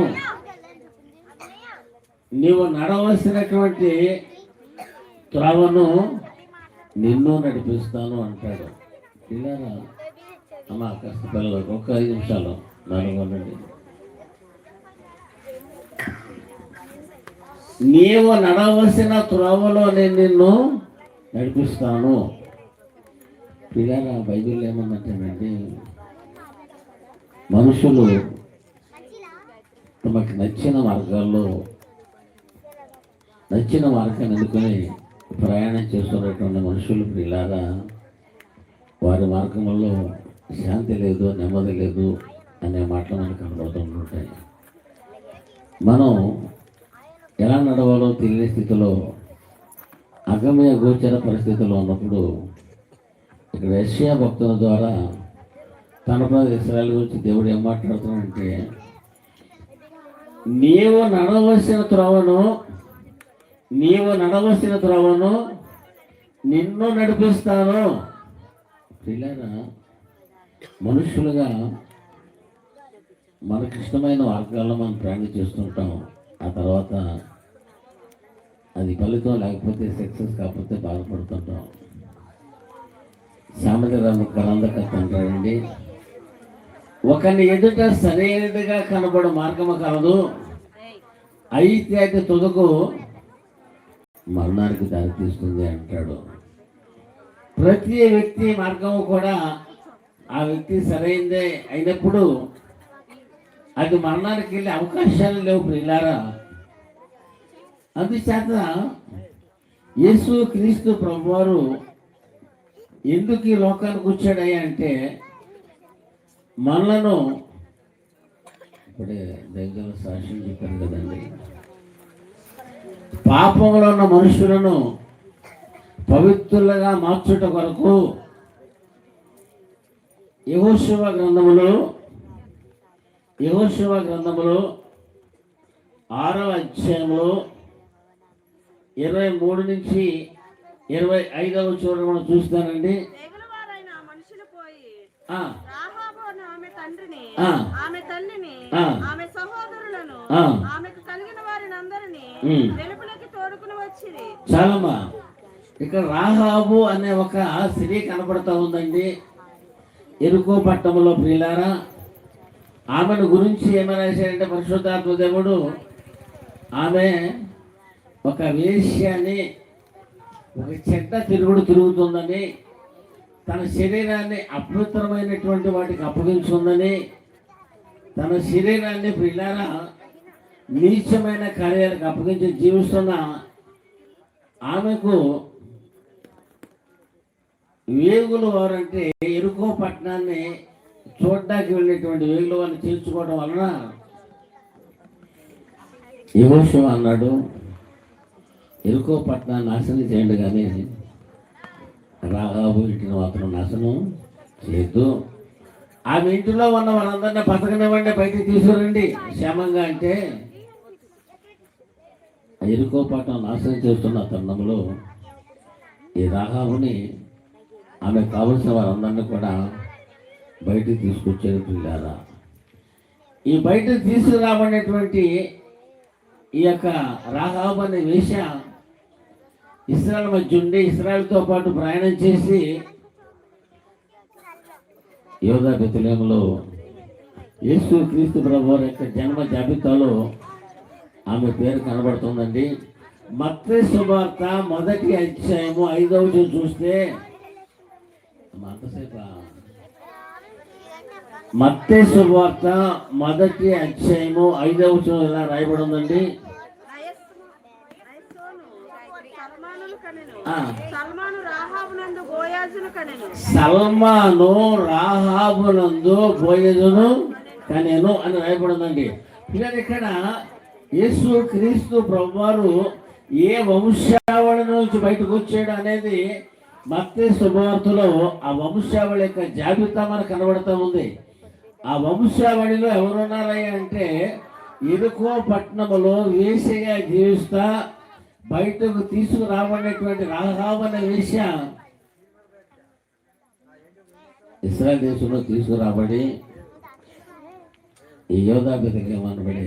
నీవు నడవలసినటువంటి త్రోవను నిన్ను నడిపిస్తాను అంటాడు. ఇలా అమ్మా కాస్త పిల్లలకు ఒక 5 నిమిషాలు నడవండి. నీవు నడవలసిన త్రోవలో నేను నిన్ను నడిపిస్తాను. పిల్లల బైబిల్ ఏమన్నట్టేనండి, మనుషులు తమకు నచ్చిన మార్గాల్లో నచ్చిన మార్గాన్ని ఎన్నుకొని ప్రయాణం చేస్తున్నటువంటి మనుషులు ఇలాగా వారి మార్గంలో శాంతి లేదు, నెమ్మది లేదు అనే మాటలు మనకు కనబడుతుంటాయి. మనం ఎలా నడవాలో తెలియని స్థితిలో, అగమ్య గోచర పరిస్థితిలో ఉన్నప్పుడు ఇక్కడ యెషయా భక్తుల ద్వారా తన ప్రజలు ఇశ్రాయేలు గురించి దేవుడు ఏం మాట్లాడుతున్నాడంటే, నీవు నడవలసిన త్రోవను నిన్ను నడిపిస్తాను. పిల్లరా, మనుషులుగా మనకిష్టమైన మార్గాల్లో మనం ప్రయాణం చేస్తుంటాం. ఆ తర్వాత అది ఫలితం లేకపోతే, సక్సెస్ కాకపోతే బాధపడుతుంటాం. సామెత గ్రంథకర్త అంటాడండి, ఒకరిని ఎదుట సరైనదిగా కనబడు మార్గము కలదు, అయితే అది తుదకు మరణానికి దారితీస్తుంది అంటాడు. ప్రతి వ్యక్తి మార్గము కూడా ఆ వ్యక్తి సరైనదే అయినప్పుడు అది మరణానికి వెళ్ళే అవకాశాలు లేవు ప్రియులారా. అందుచేత యేసు క్రీస్తు ప్రభువారు ఎందుకు ఈ లోకానికి వచ్చాడయ్యా అంటే మనలను, ఇప్పుడే దగ్గర సాక్ష్యం చెప్పాను కదండి, పాపంలో ఉన్న మనుషులను పవిత్రులుగా మార్చుట కొరకు యెహోషువ గ్రంథములో 6వ అధ్యాయంలో 23 నుంచి 25వ వచనం మనం చూస్తానండి. తెగులువారైన మనుషులు పోయి ఆ, రాహాబు అను ఆమె తండ్రిని, ఆ, ఆమె తల్లిని, ఆ, ఆమె సహోదరులను, ఆ, ఆమెకు కలిగిన వారిని అందరినీ వెలుపులకి తోడుకుని వచ్చిరి. చాలమ్మా. ఇక్కడ రాహాబు అనే ఒక స్త్రీ కనపడతా ఉందండి ఎరుకో పట్టణంలో. ప్రియులారా, ఆమెను గురించి ఏమని రాశారంటే పరిశుద్ధాత్మ దేవుడు, ఆమె ఒక వేశ్యని, ఒక చెడ్డ తిరుగుతుందని, తన శరీరాన్ని అపవిత్రమైనటువంటి వాటికి అప్పగించుకుందని, తన శరీరాన్ని ప్రియులారా నీచమైన కార్యాలకు అప్పగించి జీవిస్తున్న ఆమెకు వేగులు వారంటే ఎరుకో పట్టణాన్ని చూడడానికి వెళ్ళేటువంటి వేగుల వారిని తీర్చుకోవడం వలన యెహోషువ అన్నాడు, ఎరుకో పట్టణాన్ని నాశనం చేయండి కానీ రాహాబు ఇంటిని మాత్రం నాశనం చేయొద్దు. ఆమె ఇంటిలో ఉన్న వాళ్ళందరినీ బతకనివ్వండి, బయటికి తీసుకురండి క్షేమంగా అంటే, ఎరుకో పట్టణం నాశనం చేస్తున్న తరుణంలో ఈ రాహాబుని ఆమె కావలసిన వారందరినీ కూడా బయటికి తీసుకొచ్చేది. పిల్లారా, ఈ బయటకు తీసుకురాబడినటువంటి ఈ యొక్క రాహాబు అనే వేశ్య ఇశ్రాయేల్ మధ్య ఉండి ఇశ్రాయేల్తో పాటు ప్రయాణం చేసి యోధా బెత్లెహేములో యేసు క్రీస్తు ప్రభువారి యొక్క జన్మ జాబితాలో ఆమె పేరు కనబడుతుందండి. మత్తయి సువార్త 1వ అధ్యాయము 5వ వచనం చూస్తే, మత్తయి సువార్త 1వ అధ్యాయము 5వ వచనం ఇలా రాయబడి ఉందండి. సల్మాను రాహాబునందు బోయాజును కనెను. సల్మాను రాహాబునందు బోయజును కనెను అని రాయబడిందండి. ఇక్కడ యేసు క్రీస్తు ప్రభువారు ఏ వంశావళి నుంచి బయటకు వచ్చాడు అనేది మత్తయి శుభవార్తలో ఆ వంశావళి యొక్క జాబితా మనకు కనబడుతూ ఉంది. ఆ వంశావళిలో ఎవరున్నారయ్యా అంటే ఎరుకో పట్టణములో వేశ్యగా జీవిస్తా బయటకు తీసుకురాబడినటువంటి రాహాబు అనే వేశ్య ఇశ్రాయేల్ దేశంలో తీసుకురాబడి ఈ యోధా బెత్లెహేము అనబడి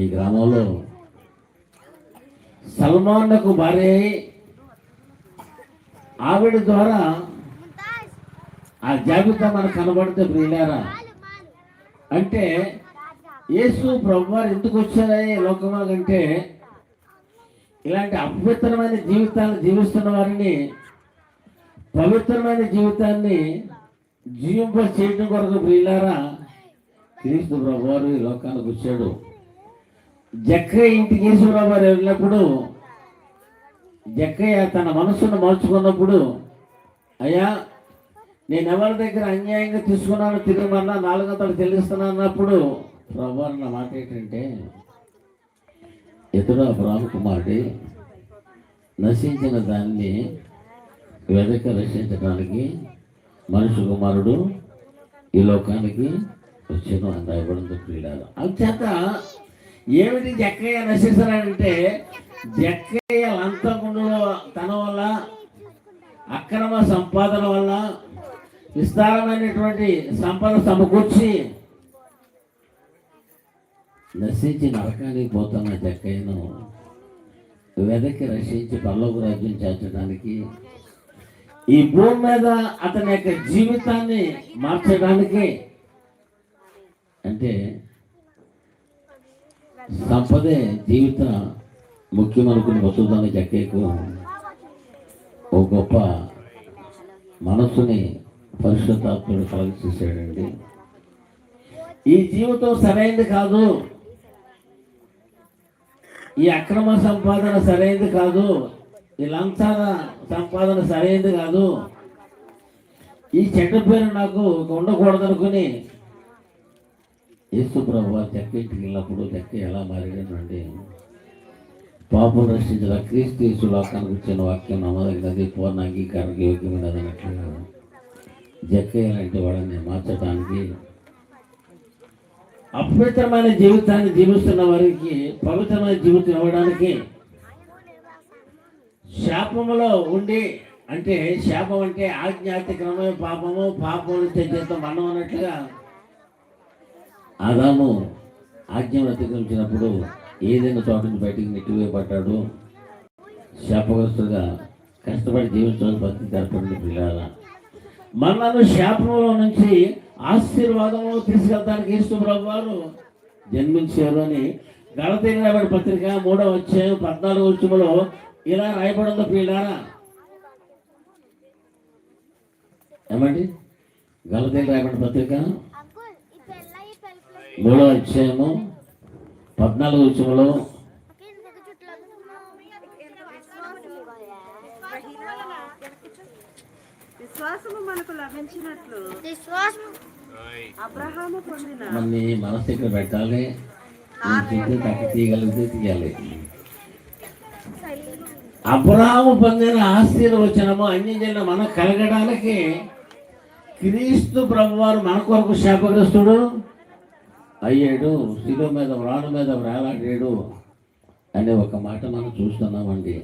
ఈ గ్రామంలో సల్మానుకు భార్య అయి ఆవిడ ద్వారా ఆ జాబితా మనకు కనబడితే ప్రియులారా, అంటే యేసు ప్రభువారు ఎందుకు వచ్చారని లోకంలో కంటే ఇలాంటి అపవిత్రమైన జీవితాన్ని జీవిస్తున్న వారిని పవిత్రమైన జీవితాన్ని జీవింప చేయడం కొరకు ప్రియులారా క్రీస్తు ప్రభువారు ఈ లోకానికి వచ్చాడు. జక్కయ్య ఇంటికి యేసుప్రభు వారు వెళ్ళినప్పుడు జక్కయ్య తన మనస్సును మార్చుకున్నప్పుడు, అయ్యా నేను ఎవరి దగ్గర అన్యాయంగా తీసుకున్నాను తిరిగి మళ్ళా 400 చెల్లిస్తున్నాను అన్నప్పుడు ప్రభువారు నా మాట ఏంటంటే, ఇతడు అబ్రాహాము కుమారుడి నశించిన దాన్ని వెదక రక్షించడానికి మనుషు కుమారుడు ఈ లోకానికి వచ్చాను అని రాయబడింది ప్రియులారా. అంచేత ఏమిటి జక్కయ్య నశిస్తాడంటే, జక్కయ్య లంచగొండుల తన వల్ల అక్రమ సంపాదన వల్ల విస్తారమైనటువంటి సంపద సమకూర్చి నశించి నరకానికి పోతున్న జక్కయ్యను వెదకి రక్షించి పరలోక రాజ్యం చేర్చడానికి, ఈ భూమి మీద అతని యొక్క జీవితాన్ని మార్చడానికి, అంటే సంపదే జీవిత ముఖ్యమనుకుని బతుకుతున్న జక్కయ్యకు ఓ గొప్ప మనస్సుని పరిశుద్ధాత్ముడు కలిగిస్తాడండి. ఈ జీవితం సరైనది కాదు, ఈ అక్రమ సంపాదన సరైనది కాదు, వీళ్ళంతా సంపాదన సరైనది కాదు, ఈ చెడ్డ పేరు నాకు ఉండకూడదు అనుకుని యేసు ప్రభు చెక్క ఇంటికి వెళ్ళినప్పుడు చెక్క ఎలా మారాడంటే, పాపం రక్షించిన క్రీస్తు యేసు లోకానికి వచ్చిన వాక్యం నమ్మదగినది, పూర్ణ అంగీకారానికి యోగ్యమైనది అన్నట్లుగా జక్కయ్య లాంటి వాళ్ళని మార్చడానికి, అపవిత్రమైన జీవితాన్ని జీవిస్తున్న వారికి పవిత్రమైన జీవితం ఇవ్వడానికి, శాపములో ఉండి, అంటే శాపం అంటే ఆజ్ఞాతిక్రమమే పాపము, పాపం నుంచి జీవితం మరణం అన్నట్లుగా ఆదాము ఆజ్ఞను అతిక్రమించినప్పుడు ఏదైనా తోట నుంచి బయటికి నెట్టివేయబడ్డాడు. శాపగ్రస్తుగా కష్టపడి జీవించడం పరిస్థితి ఏర్పడింది. పిల్లల మనను శాపంలో నుంచి ఆశీర్వాదంలో తీసుకెళ్తానికి యేసు ప్రభు వారు జన్మించారు అని గలతీయులకు రాయబడిన పత్రిక 3వ అధ్యాయం 14వ వచనంలో ఇలా రాయబడిందో పిల్లారా. ఏమండి? గలతీయులకు రాయబడిన పత్రిక 3వ అధ్యాయము 14వ వచనంలో విశ్వాసము మనకు లభించినట్లు అబ్రహాము పొందిన మన మనసు ఇక్కడ పెట్టాలి, తీయగలిగితే తీయాలి. అబ్రహాము పొందిన ఆశీర్వచనము అన్యజనులు మనకు కలగడానికి క్రీస్తు ప్రభువారు మన కొరకు శాపగ్రస్తుడు అయ్యాడు, శిలువ మీద రాను మీద వేలాడాడు అనే ఒక మాట మనం చూస్తున్నామండి.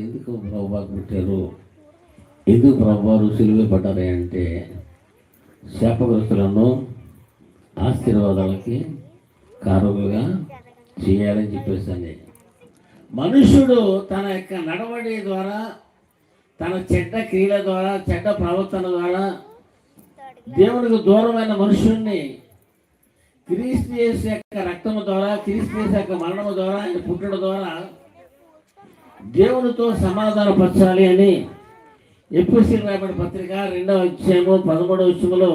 ఎందుకు ప్రభువారు పుట్టారు, ఎందుకు ప్రభువారు సిలువ పడ్డారు అంటే శాపగ్రస్తులను ఆశీర్వాదాలకి కారుగా చేయాలని చెప్పేసి, మనుష్యుడు తన యొక్క నడవడి ద్వారా, తన చెడ్డ క్రియల ద్వారా, చెడ్డ ప్రవర్తన ద్వారా దేవునికి దూరమైన మనుషుణ్ణి క్రీస్తు యేసు యొక్క రక్తము ద్వారా, క్రీస్తు యేసు యొక్క మరణము ద్వారా, ఆయన పుట్టడం ద్వారా దేవునితో సమాధానపరచాలి అని ఎఫెసీయులకు రాయబడిన పత్రిక 2వ అధ్యాయము 13వ వచనంలో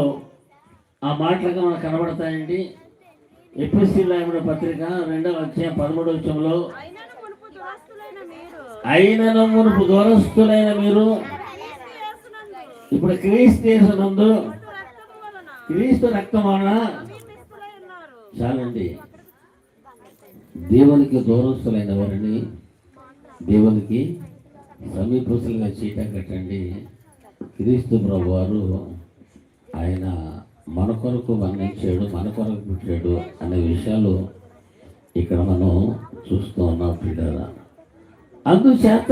ఆ మాటలుగా మనకు కనబడతాయండి. ఎఫెసీయులకు రాయబడిన పత్రిక 2వ అధ్యాయం 13వ వచనంలో, అయినను మునుపు దూరస్తులైన మీరు ఇప్పుడు క్రీస్తు యేసునందు క్రీస్తు రక్తం వలన, చాలండి, దేవునికి దూరస్తులైన వారిని దేవునికి సమీపస్తులుగా చేయటం కట్టండి. క్రీస్తు ప్రభు వారు ఆయన మన కొరకు మరణించాడు, మన కొరకు పుట్టాడు అనే విషయాలు ఇక్కడ మనం చూస్తూ ఉన్నాం పిల్లరా. అందుచేత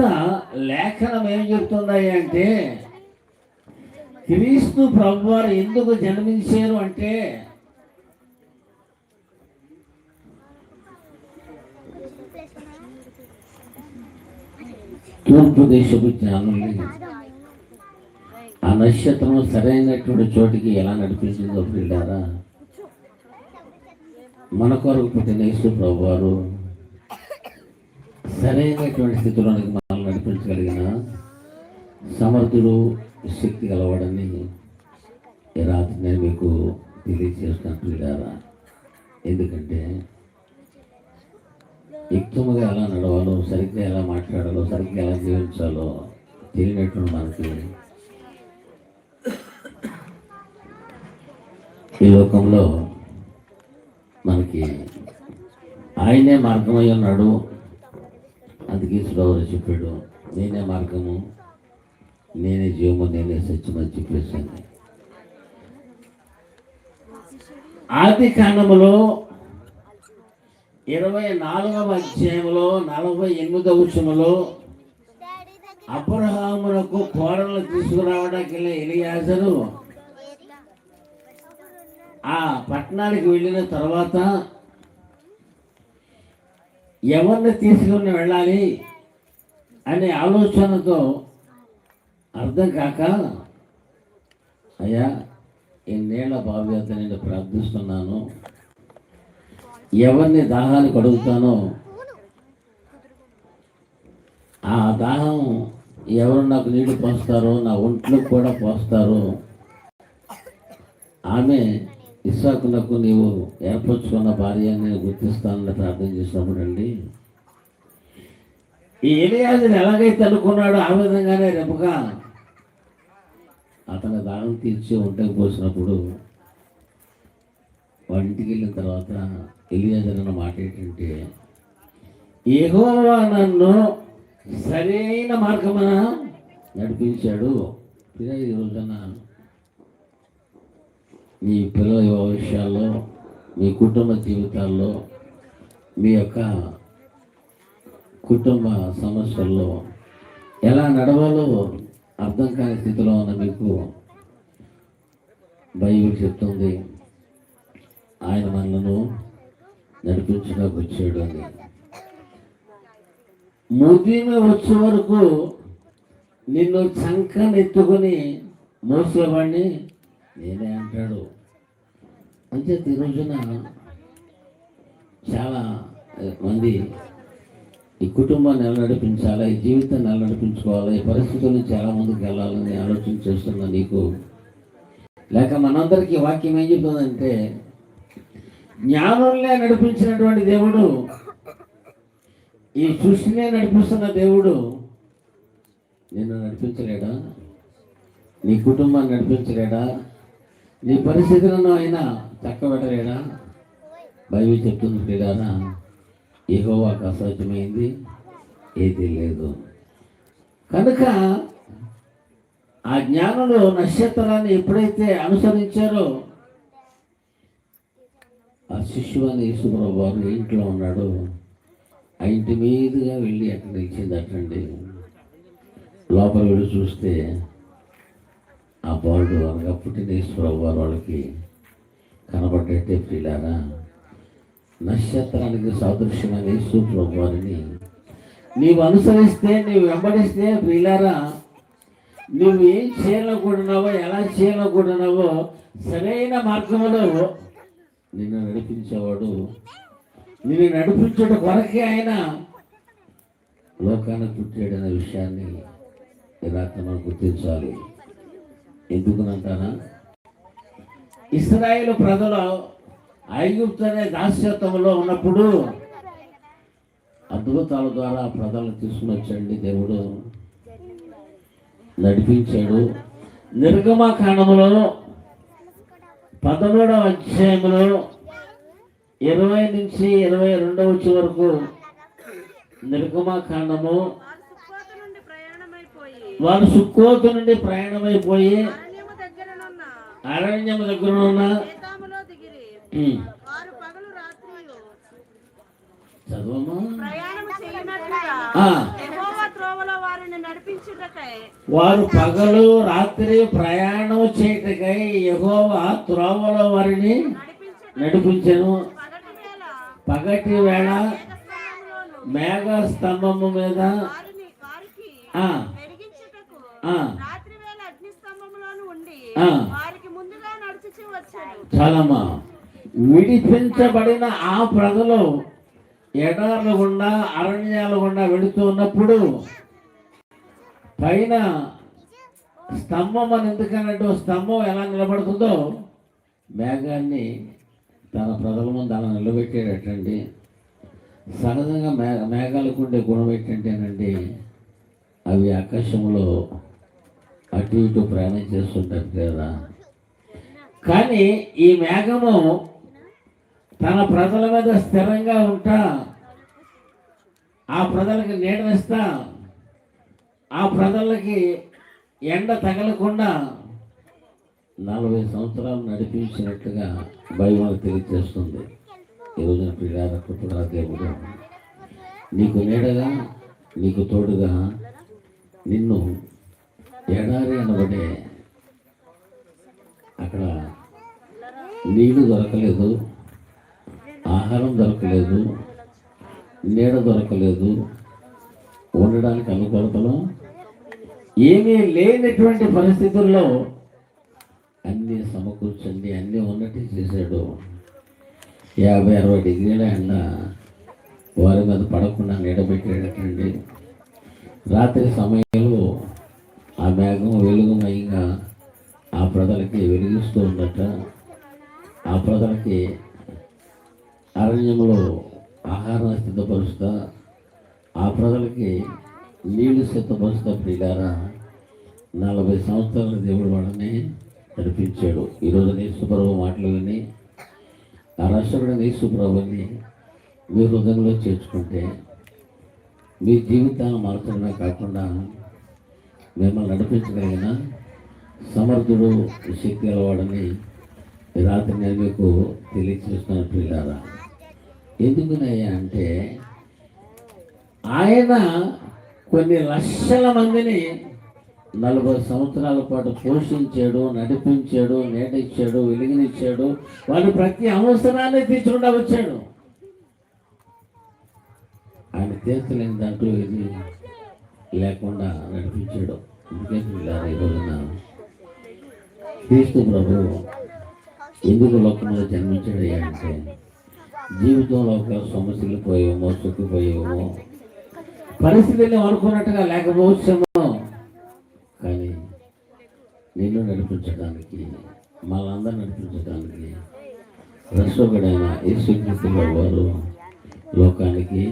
లేఖనం ఏం చెప్తున్నాయి అంటే, క్రీస్తు ప్రభు వారు ఎందుకు జన్మించారు అంటే, తూర్పు దేశపు జ్ఞానుల్ని ఆ నక్షత్రం సరైనటువంటి చోటికి ఎలా నడిపించిందో పిల్లారా, మన కొరకు పుట్టిన యేసు ప్రభు వారు సరైనటువంటి స్థితిలోనికి మనల్ని నడిపించగలిగిన సమర్థుడు, శక్తి గలవాడని ఈ రాత్రి నేను మీకు తెలియజేస్తున్నాను పిల్లారా. ఎందుకంటే యుక్తముగా ఎలా నడవాలో, సరిగ్గా ఎలా మాట్లాడాలో, సరిగ్గా ఎలా జీవించాలో తెలియనటువంటి మనకి ఈ లోకంలో మనకి ఆయనే మార్గమై ఉన్నాడు. అందుకే శ్లోవరు చెప్పాడు, నేనే మార్గము, నేనే జీవము, నేనే సత్యం అని చెప్పేసాను. ఆది కాండములో 24వ అధ్యాయంలో 48వ వచనంలో అబ్రహామునకు కోడలు తీసుకురావడానికి ఎలియాజరు ఆ పట్టణానికి వెళ్ళిన తర్వాత ఎవరిని తీసుకుని వెళ్ళాలి అనే ఆలోచనతో అర్థం కాక, అయ్యా ఎన్నేళ్ల భావ్యత నేను ప్రార్థిస్తున్నాను, ఎవరిని దాహానికి అడుగుతానో ఆ దాహం ఎవరు నాకు నీళ్లు పోస్తారో, నా ఒంట్లో కూడా పోస్తారో ఆమె ఇస్సాకునకు నీవు ఏర్పరచుకున్న భార్య నేను గుర్తిస్తానని ప్రార్థన చేసినప్పుడు అండి, ఈ ఎలియాజరు ఎలాగైతే అనుకున్నాడో ఆ విధంగానే రెబకా అతని దానం తీర్చి ఒంటకి పోసినప్పుడు వాళ్ళ ఇంటికి వెళ్ళిన తర్వాత ఎలియాజరు అన్న మాట ఏంటంటే, యెహోవా నన్ను సరైన మార్గమున నడిపించాడు. ఈ రోజున మీ పిల్లల విషయాల్లో, మీ కుటుంబ జీవితాల్లో, మీ యొక్క కుటుంబ సమస్యల్లో ఎలా నడవాలో అర్థం కాని స్థితిలో ఉన్న మీకు బైబిల్ చెప్తుంది ఆయన మనలను నడిపించడానికి వచ్చాడు అని. ముదిమి వచ్చే వరకు నిన్ను చంకనెత్తుకొని మోసేవాడిని నేనే అంటాడు. అంతే ఈ రోజున చాలా మంది ఈ కుటుంబాన్ని ఎలా నడిపించాలా, ఈ జీవితాన్ని ఎలా నడిపించుకోవాలా, ఈ పరిస్థితుల్లో చాలా మందికి వెళ్ళాలని ఆలోచన చేస్తున్నా నీకు, లేక మనందరికీ వాక్యం ఏం చెప్తుందంటే, జ్ఞానంలో నడిపించినటువంటి దేవుడు, ఈ సృష్టినే నడిపిస్తున్న దేవుడు నిన్ను నడిపించలేడా? నీ కుటుంబాన్ని నడిపించలేడా? నీ పరిస్థితులను ఆయన చక్కబెట్టలేడా? బైబిల్ చెప్తుంది ప్రియులారా, యెహోవాకు అసాధ్యమైంది ఏదీ లేదు. కనుక ఆ జ్ఞానంలో నక్షత్రాన్ని ఎప్పుడైతే అనుసరించారో, ఆ శిష్యువు అని యేసుప్రభువు వారు ఇంట్లో ఉన్నాడు, ఆ ఇంటి మీదుగా వెళ్ళి అక్కడ నిలిచింది అటండి. లోపల వెళ్ళి చూస్తే ఆ బాలుడు అనగా పుట్టిన యేసుప్రభువు వారు వాళ్ళకి కనబడ్డట్టే ప్రియులారా, నక్షత్రానికి సాదృశ్యమైన యేసుప్రభువు వారిని నీవు అనుసరిస్తే, నీవు వెంబడిస్తే ప్రియులారా, నువ్వు ఏం చేయాలనుకుంటున్నావో, ఎలా చేయాలనుకుంటున్నావో సరైన మార్గంలో నిన్ను నడిపించేవాడు. నిన్ను నడిపించడం కొరకే ఆయన లోకాన్ని పుట్టాడనే విషయాన్ని రాత్రి మనం గుర్తించాలి. ఎందుకునంటారా, ఇశ్రాయేలు ప్రజలు ఐగుప్తు అనే దాస్యత్వంలో ఉన్నప్పుడు అద్భుతాల ద్వారా ప్రజలను తీసుకుని వచ్చండి దేవుడు, నడిపించాడు. నిర్గమకాండములో 13వ అధ్యాయంలో 20 నుంచి 22 వరకు నిర్గమకాండము, వారు సుక్కోతు నుండి ప్రయాణమైపోయి అరణ్యము దగ్గర ఉన్న వారు పగలు రాత్రి ప్రయాణం చేయటకై యెహోవా త్రోవలో వారిని నడిపించెను. పగటి వేళ మేఘ స్తంభము మీద చాలమ్మా విడిపించబడిన ఆ ప్రజలు ఎడార్ల గుండా అరణ్యాల గుండా వెళుతూ ఉన్నప్పుడు పైన స్తంభం అని ఎందుకన్నట్టు, స్తంభం ఎలా నిలబడుతుందో మేఘాన్ని తన ప్రజల ముందు అలా నిలబెట్టేటండి. సహజంగా మేఘాలకు ఉండే గుణం ఏంటంటేనండి, అవి ఆకాశంలో అటు ఇటు ప్రయాణం చేస్తుంటారు కదా. కానీ ఈ మేఘము తన ప్రజల మీద స్థిరంగా ఉంటా, ఆ ప్రజలకి నీడనిస్తా, ఆ ప్రజలకి ఎండ తగలకుండా 40 సంవత్సరాలు నడిపించినట్టుగా బైబిల్ తెలియజేస్తుంది. ఈరోజున పిల్లారా, కృపగా దేవుడు నీకు నీడగా, నీకు తోడుగా, నిన్ను ఎడారి అనబడే అక్కడ నీళ్లు దొరకలేదు, ఆహారం దొరకలేదు, నీడ దొరకలేదు, ఉండడానికి అనుకూలతలో ఏమీ లేనటువంటి పరిస్థితుల్లో అన్నీ సమకూర్చండి, అన్నీ ఉన్నట్టు చేశాడు. 50-60 డిగ్రీల ఎండ వారి మీద పడకుండా నీడబెట్టేటండి. రాత్రి సమయంలో ఆ మేఘం వెలుగుమయంగా ఆ ప్రజలకి వెలిగిస్తూ ఉన్నట్ట, ఆ ప్రజలకి అరణ్యంలో ఆహారం సిద్ధపరుస్తా, ఆ ప్రజలకి నీళ్లు సిద్ధపరుస్తా ప్రియులారా 40 సంవత్సరాలు దేవుడు వాళ్ళని నడిపించాడు. ఈరోజు యేసుప్రభు మాటలు విని ఆ రక్షకుడైన యేసుప్రభుని మీ హృదయంలో చేర్చుకుంటే మీ జీవితాన్ని మార్చడమే కాకుండా మిమ్మల్ని నడిపించగలిగిన సమర్థుడు, శక్తి గలవాడని ఈ రాత్రి నేను మీకు తెలియచేస్తున్నాను ప్రియులారా. ఎందుకునయ్యా అంటే ఆయన కొన్ని లక్షల మందిని 40 సంవత్సరాల పాటు పోషించాడు, నడిపించాడు, నేటిచ్చాడు, వెలుగునిచ్చాడు, వాడి ప్రతి అవసరాన్ని తీర్చుకుంటూ వచ్చాడు. ఆయన తీర్చలేని దాంట్లో ఇది లేకుండా నడిపించాడు. అందుకే పిల్లారా, ఈ రోజున క్రీస్తు ప్రభు ఎందుకు లోకంలో జన్మించాడు అంటే జీవితంలో ఒక సమస్యలు పోయేమో, సుఖిపోయేమో, పరిస్థితులు అనుకున్నట్టుగా లేకపోవచ్చేమో, కానీ నిన్ను నడిపించడానికి, మనందరూ నడిపించడానికి రక్షకుడైన యేసుక్రీస్తు వారు లోకానికి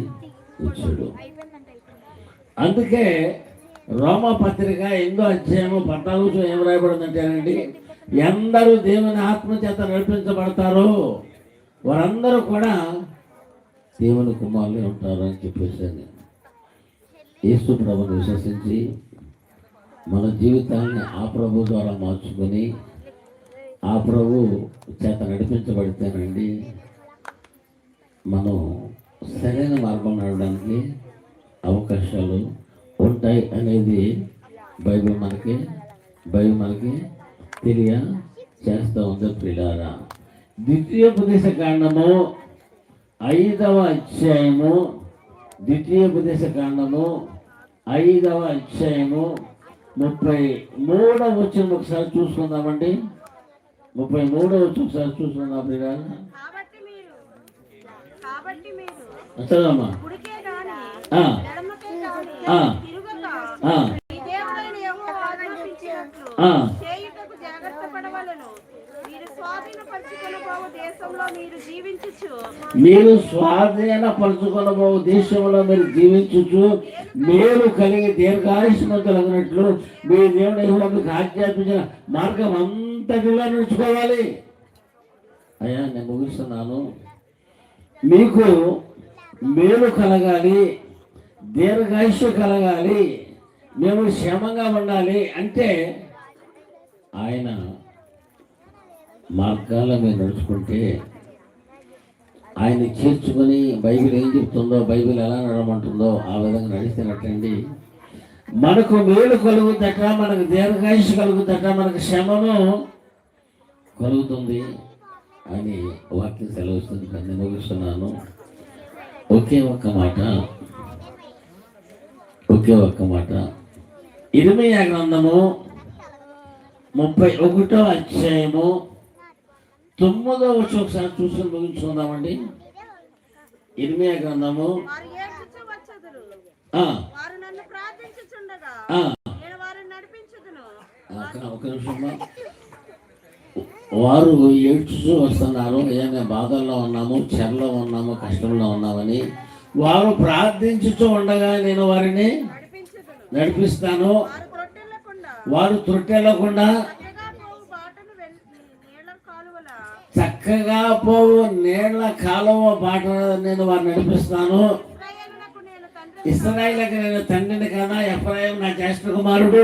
వచ్చాడు. అందుకే రోమా పత్రిక 8వ అధ్యాయము 14 ఏం రాయబడిందంటేనండి, ఎందరూ దేవుని ఆత్మ చేత నడిపించబడతారో వారందరూ కూడా దేవుని కుమారులే ఉంటారు అని చెప్పేసి యేసు ప్రభుని విశ్వసించి మన జీవితాన్ని ఆ ప్రభు ద్వారా మార్చుకొని ఆ ప్రభు చేత నడిపించబడితేనండి మనం సరైన మార్గం నడవడానికి అవకాశాలు ఉంటాయి అనేది బైబిల్ మనకి తెలియచేస్తూ ఉంది ప్రియులారా. ద్వితీయోపదేశ కాండము 5వ అధ్యాయము 5వ అధ్యాయము 33వ వచనం ఒకసారి చూసుకుందామండి. 33వ వచనం ఒకసారి చూసుకుందాం ప్రియులారా. కాబట్టి మీరు చదవమ్మా. కుడికే గాని ఆ, ఎడమకే గాని ఆ, తిరుగక ఆ, మీ దేవుడైన యెహోవా ఆజ్ఞాపించినట్లు ఆ. చేయుటకు జాగ్రత్త పడవలెను. మీరు స్వాధీనపరచుకొనబోవు దేశంలో మీరు జీవించుచు మేలు కలిగి దీర్ఘాయుష్మంతులగినట్లు మీ దేవుడు యెహోవా మీకు ఆజ్ఞాపించిన మార్గం అంతటిలో నడుచుకోవాలి. అయ్యా, నేను ముగిస్తున్నాను. మీకు మేలు కలగాలి, దీర్ఘాయుష్య కలగాలి, మేము క్షేమంగా ఉండాలి అంటే ఆయన మార్గాల్లో మీరు నడుచుకుంటే, ఆయన చేర్చుకొని బైబిల్ ఏం చెప్తుందో, బైబిల్ ఎలా నడమంటుందో ఆ విధంగా నడిస్తేనట్టండి మనకు మేలు కలుగుద్దట, మనకు దీర్ఘాయుష్య కలుగుద్దట, మనకు క్షేమము కలుగుతుంది అని వాక్యం సెలవుస్తుంది. నేను ముగిస్తున్నాను. ఒకే ఒక్క మాట ఇర్మీయా గ్రంథము 31వ అధ్యాయము 9వ వచనం ఒకసారి చూసుకొని ముగించుకుందామండి. ఇర్మీయా గ్రంథము వారు ఏడ్చుచు వచ్చెదరు. ఆ, వారు నన్ను ప్రార్థించుచుండగా ఆ, నేను వారిని నడిపించుదును. ఒక నిమిషం. వారు ఏడ్చుతూ వస్తున్నారు, అయ్యా మేము బాధల్లో ఉన్నాము, చెరలో ఉన్నాము, కష్టంలో ఉన్నామని. వారు ప్రార్థించుతూ ఉండగా నేను వారిని నడిపిస్తాను. వారు త్రొట్టెళ్ళకుండా చక్కగా పోవు నీళ్ల కాలువ బాట నేను వారిని నడిపిస్తాను. ఇశ్రాయేలుకు నేను తండ్రిని కదా, ఎఫ్రాయిము నా జ్యేష్ఠ కుమారుడు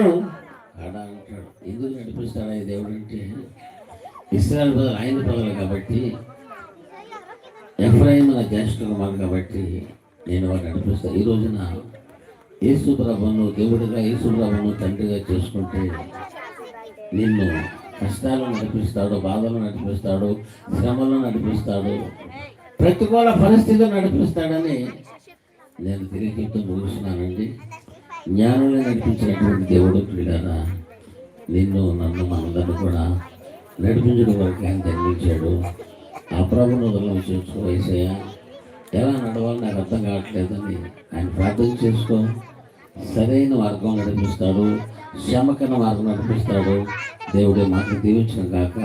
కాడా అంటాడు. ఎందుకు నడిపిస్తాడు ఈ దేవుడు అంటే, ఇశ్రాయేలు ప్రజలు ఆయన ప్రజలు కాబట్టి, ఎఫ్రాయిము నా జ్యేష్ఠ కుమారుడు కాబట్టి నేను వారిని నడిపిస్తాను. ఈ రోజున యేసు ప్రభువును దేవుడిగా, యేసు ప్రభువును తండ్రిగా చేసుకుంటే నిన్ను కష్టాలు నడిపిస్తాడు, బాధలు నడిపిస్తాడు, శ్రమలు నడిపిస్తాడు, ప్రతికూల పరిస్థితులు నడిపిస్తాడని నేను తెలియజేస్తూ ముగిస్తున్నానండి. జ్ఞానులను నడిపించినటువంటి దేవుడు ప్రియులారా, నిన్ను నన్ను మనందరినీ కూడా నడిపించడం వరకు ఆయన జన్మించాడు. ఆ ప్రభువును వదలను చేసుకో, యేసయ్యా ఎలా నడవాలో నాకు అర్థం కావట్లేదని ఆయన ప్రార్థన చేసుకో. సరైన మార్గం నడిపిస్తాడు, శ్రమకర మార్గం నడిపిస్తాడు. దేవుడి మాటలు దీవించిన కాక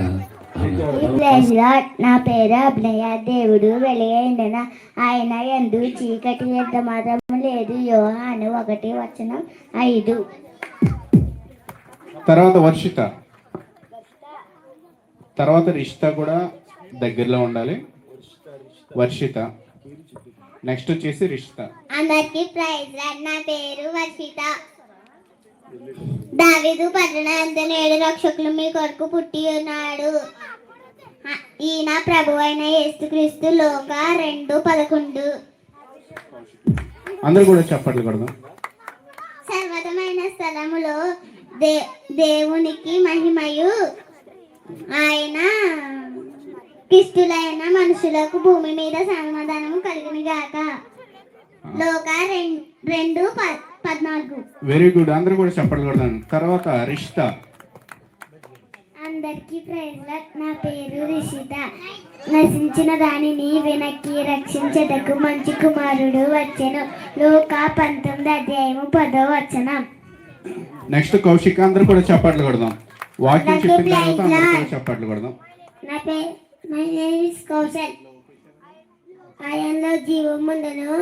ప్రైజ్ లార్డ్. నా పేరు అభినయ. దేవుడు వెలుగైండన ఆయన యందు చీకటి ఎంత మాత్రం లేదు. యోహాను 1:5. తర్వాత వర్షిత, తర్వాత రిషిత కూడా దగ్గరలో ఉండాలి. వర్షిత, నెక్స్ట్ వచ్చేసి రిషిత. అందరికి ప్రైజ్ లార్డ్. నా పేరు వర్షిత. దావీదు పట్టణాంత 7 రక్షకులు మీ కొరకు పుట్టి ఉన్నాడు. ఈయన ప్రభు అయిన యేసుక్రీస్తు. లోక 2:11. అందరూ కూడా చెప్పట్లు కొడదాం. సర్వతమైన స్థలములో దేవునికి మహిమయు, ఆయన క్రిస్తులైన మనుషులకు భూమి మీద సమాధానము కలుగును గాక. లోక 2:14. వెరీ గుడ్, అందరూ కూడా చెప్పట్లు కొడదాం. తర్వాత రిషిత. అందరికీ ప్రైజ్ లార్డ్. నా పేరు రిషిత. నశించిన దానిని వెనక్కి రక్షించటకు మంచి కుమారుడు వచ్చెను. లోక 19:10. నెక్స్ట్ కౌశిక్. అందరూ కూడా చెప్పట్లు కొడదాం. వాక్యం చెప్పిన తర్వాత అందరూ కూడా చెప్పట్లు కొడదాం. My name is Kaushal. ఆయనలో జీవము ఉండను,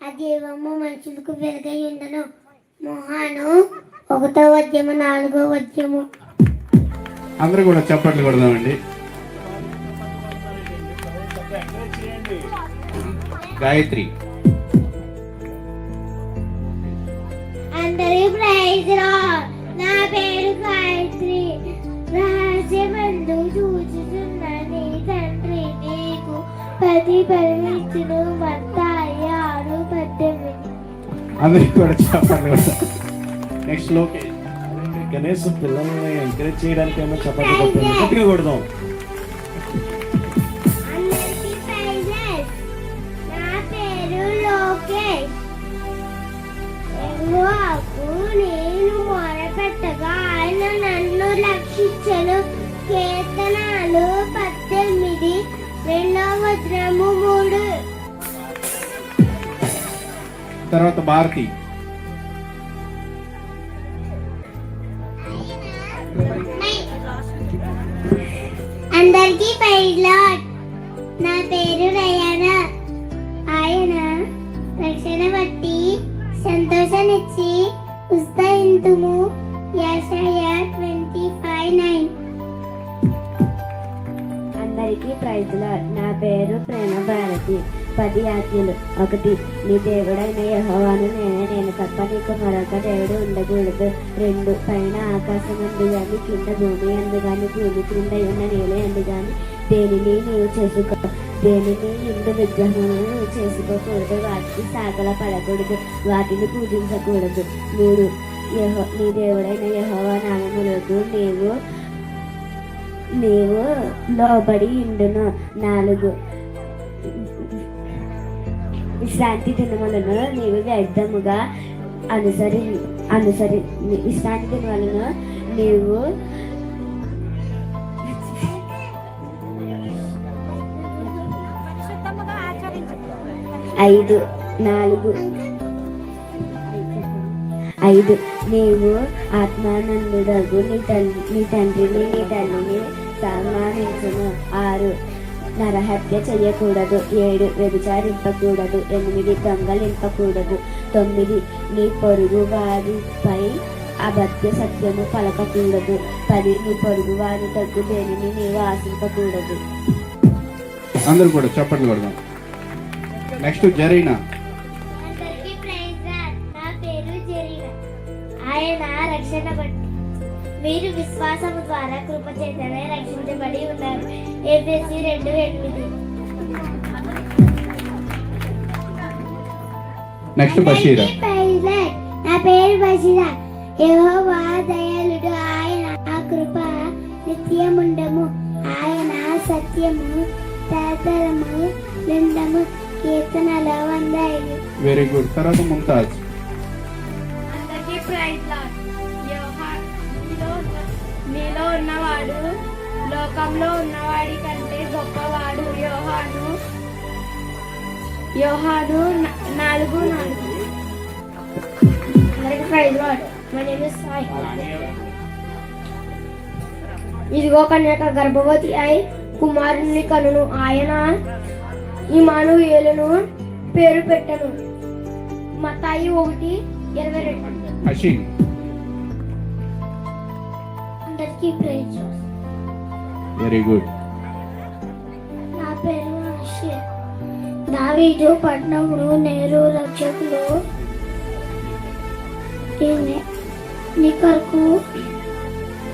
ఆ జీవము మనుషులకు వెలుగై ఉండను. మోహాను 1:4. అందరూ కూడా చెప్పట్లు కొడదామండి. గాయత్రి. అందరి ప్రైజ్ లార్డ్. నా పేరు గాయత్రి. రహస్యమందు చూచుచున్న నీ తండ్రి నీకు ప్రతిఫలమిచ్చును. మత్తయి 6:18. అందరికి కూడా చెప్పట్లు కొడదాం. నెక్స్ట్ లోకేష్. కనీసం పిల్లల్ని ఎంకరేజ్ చేయడానికి ఏమో చెప్పండి, గట్టిగా కొడదాం. అందరికీ ప్రైజ్ లార్డ్. నా పేరు లోకేష్. యెహోవాకు నేను మొరపెట్టగా ఆయన నన్ను రక్షించెను. కీర్తనలు 18:2. తర్వాత భారతి. అందరికీ ప్రైజ్ లార్డ్. నా పేరు రయానా. ఆయన రక్షణ బట్టి సంతోషాన్నిచ్చి ఉత్సాహింతుము. యెషయా 25:9. అందరికీ ప్రైజ్ లార్డ్. నా పేరు ప్రేమ భారతి. 10 ఆజ్ఞలు. 1. నీ దేవుడైన యెహోవాను నేను తప్ప నీకు మరొక దేవుడు ఉండకూడదు. 2. పైన ఆకాశం అందు గాని కింద భూమి అందు గాని భూమి క్రింద ఉన్న నేల అందు గాని దేనిని నీవు దేనిని ఇందు విగ్రహములను చేసుకోకూడదు. వాటికి సాగల పడకూడదు, వాటిని పూజించకూడదు. 3. నీ దేవుడైన యెహోవా నామములకు నీవు లోబడి ఉండును. 4. విశ్రాంతి దినములను నీవు వ్యర్థముగా విశ్రాంతి దినములను నీవు 5. నీవు ఆత్మానందుడగు నీ తండ్రిని నీ తల్లిని సన్మానించును. 6. నరహత్య చేయకూడదు. 7. వ్యభిచారింపకూడదు. 8. దొంగలింపకూడదు. 9. నీ పొరుగు వారిపై అబద్ధ సత్యము పలకకూడదు. 10. నీ పొరుగు వారి తగ్గు దేనిని నీవు ఆశింపకూడదు. అందరూ కూడా చెప్పట్లు కొడదాం. నెక్స్ట్ జరీనా. నా పేరు జరీనా. ఆయన రక్షణ బట్టి మీరు విశ్వాసము ద్వారా కృప చేతనే రక్షించబడి ఉన్నారు. ఎఫెసీ 2:8. నెక్స్ట్ బషీరా. నా పేరు బషీరా. యెహోవా దయాళుడు, ఆయన కృప నిత్యముండము. ఆయన సత్యము తరతరము నిండము. కీర్తనలు 105. Very good. తర్వాత ముంతాజ్. అందరికీ ప్రైజ్ లార్డ్. మీలో ఉన్నవాడు లోకంలో ఉన్నవాడి కంటే గొప్పవాడు. యోహాను 4:4. అందరికీ praise Lord. My name is Sai. ఇదిగో కన్యక గర్భవతి అయి కుమారుని కనును, ఆయన ఇమ్మానుయేలును పేరు పెట్టెను. మత్తయి 1:22. అషిన్. అందరికీ ప్రైజ్. Very good. నా పేరు అషిన్. దావీదు పట్టణమును నేరు రక్షకులు నీ కొరకు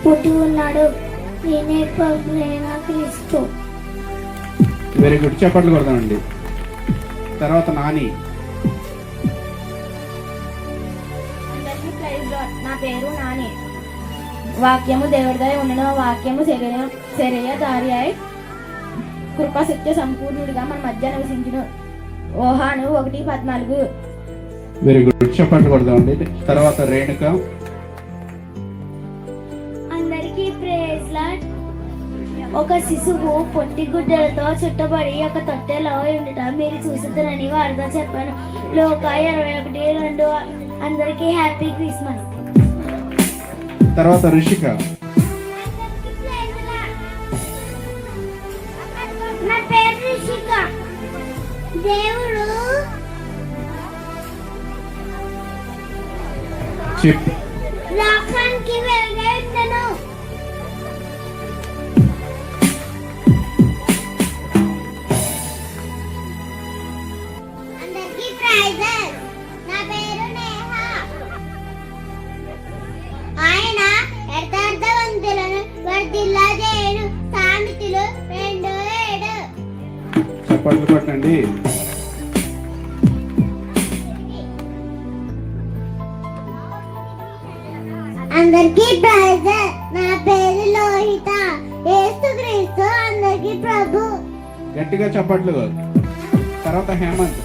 పుట్టి ఉన్నాడు. నేనే ప్రభువైన క్రీస్తు. వెరీ గుడ్, చప్పట్లు కొడదామండి. తర్వాత నాని. అందరికీ ప్రైజ్ లార్డ్. నా పేరు నాని. వాక్యము దేవుడిదై ఉండడం, వాక్యము శరీరధారి అయి కృపాసత్య సంపూర్ణుడిగా మన మధ్య నివసించిన. యోహాను 1:14. వెరీ గుడ్, చప్పట్లు కొడదామండి. తర్వాత రేణుక. అందరికీ ప్రైజ్ లార్డ్. ఒక శిశువు పొట్టి గుడ్డలతో చుట్టబడి ఒక తొట్టెలో ఉండటం మీరు చూస్తారని వారితో చెప్పాను. లోక 21:2. అందరికీ హ్యాపీ క్రిస్మస్. తర్వాత ఋషిక. నా పేరు ఋషిక. దేవుడు చెప్పు. లోకానికి వెలుగై ఉండెను. అందరికీ ప్రైజ్. నా పేరు నేహ. ఆయన యథార్థవంతులను వర్ధిల్లా చేయను. సామెతలు 2:7. చప్పట్లు కొట్టండి. అందరికీ ప్రైజ్. నా పేరు లోహిత. యేసుక్రీస్తు అందరికీ ప్రభు. గట్టిగా చప్పట్లు. తర్వాత హేమంత్.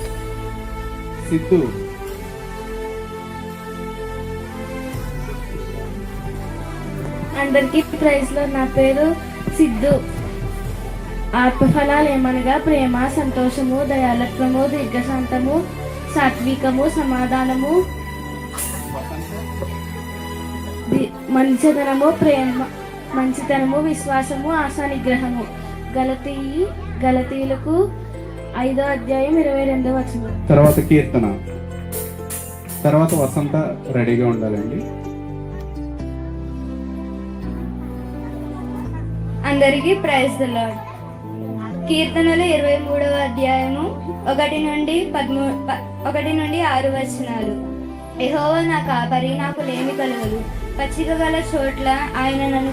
సిద్ధు. అందరికీ ప్రైజ్ లార్డ్. నా పేరు సిద్ధు. ఆత్మఫలాలు ఏమనగా ప్రేమ, సంతోషము, దయాలత్వము, దీర్ఘశాంతము, సాత్వికము, సమాధానము, మంచితనము, మంచితనము, విశ్వాసము, ఆశా నిగ్రహము. గలతీయులకు 5:22. తర్వాత కీర్తన. తర్వాత వసంత రెడీగా ఉండాలండి. అందరికీ ప్రైజ్ ది లార్డ్. కీర్తనలు 23:1-6. యెహోవా నా కాపరి, నాకు లేమి కలగదు. పచ్చిక గల చోట్ల ఆయన నన్ను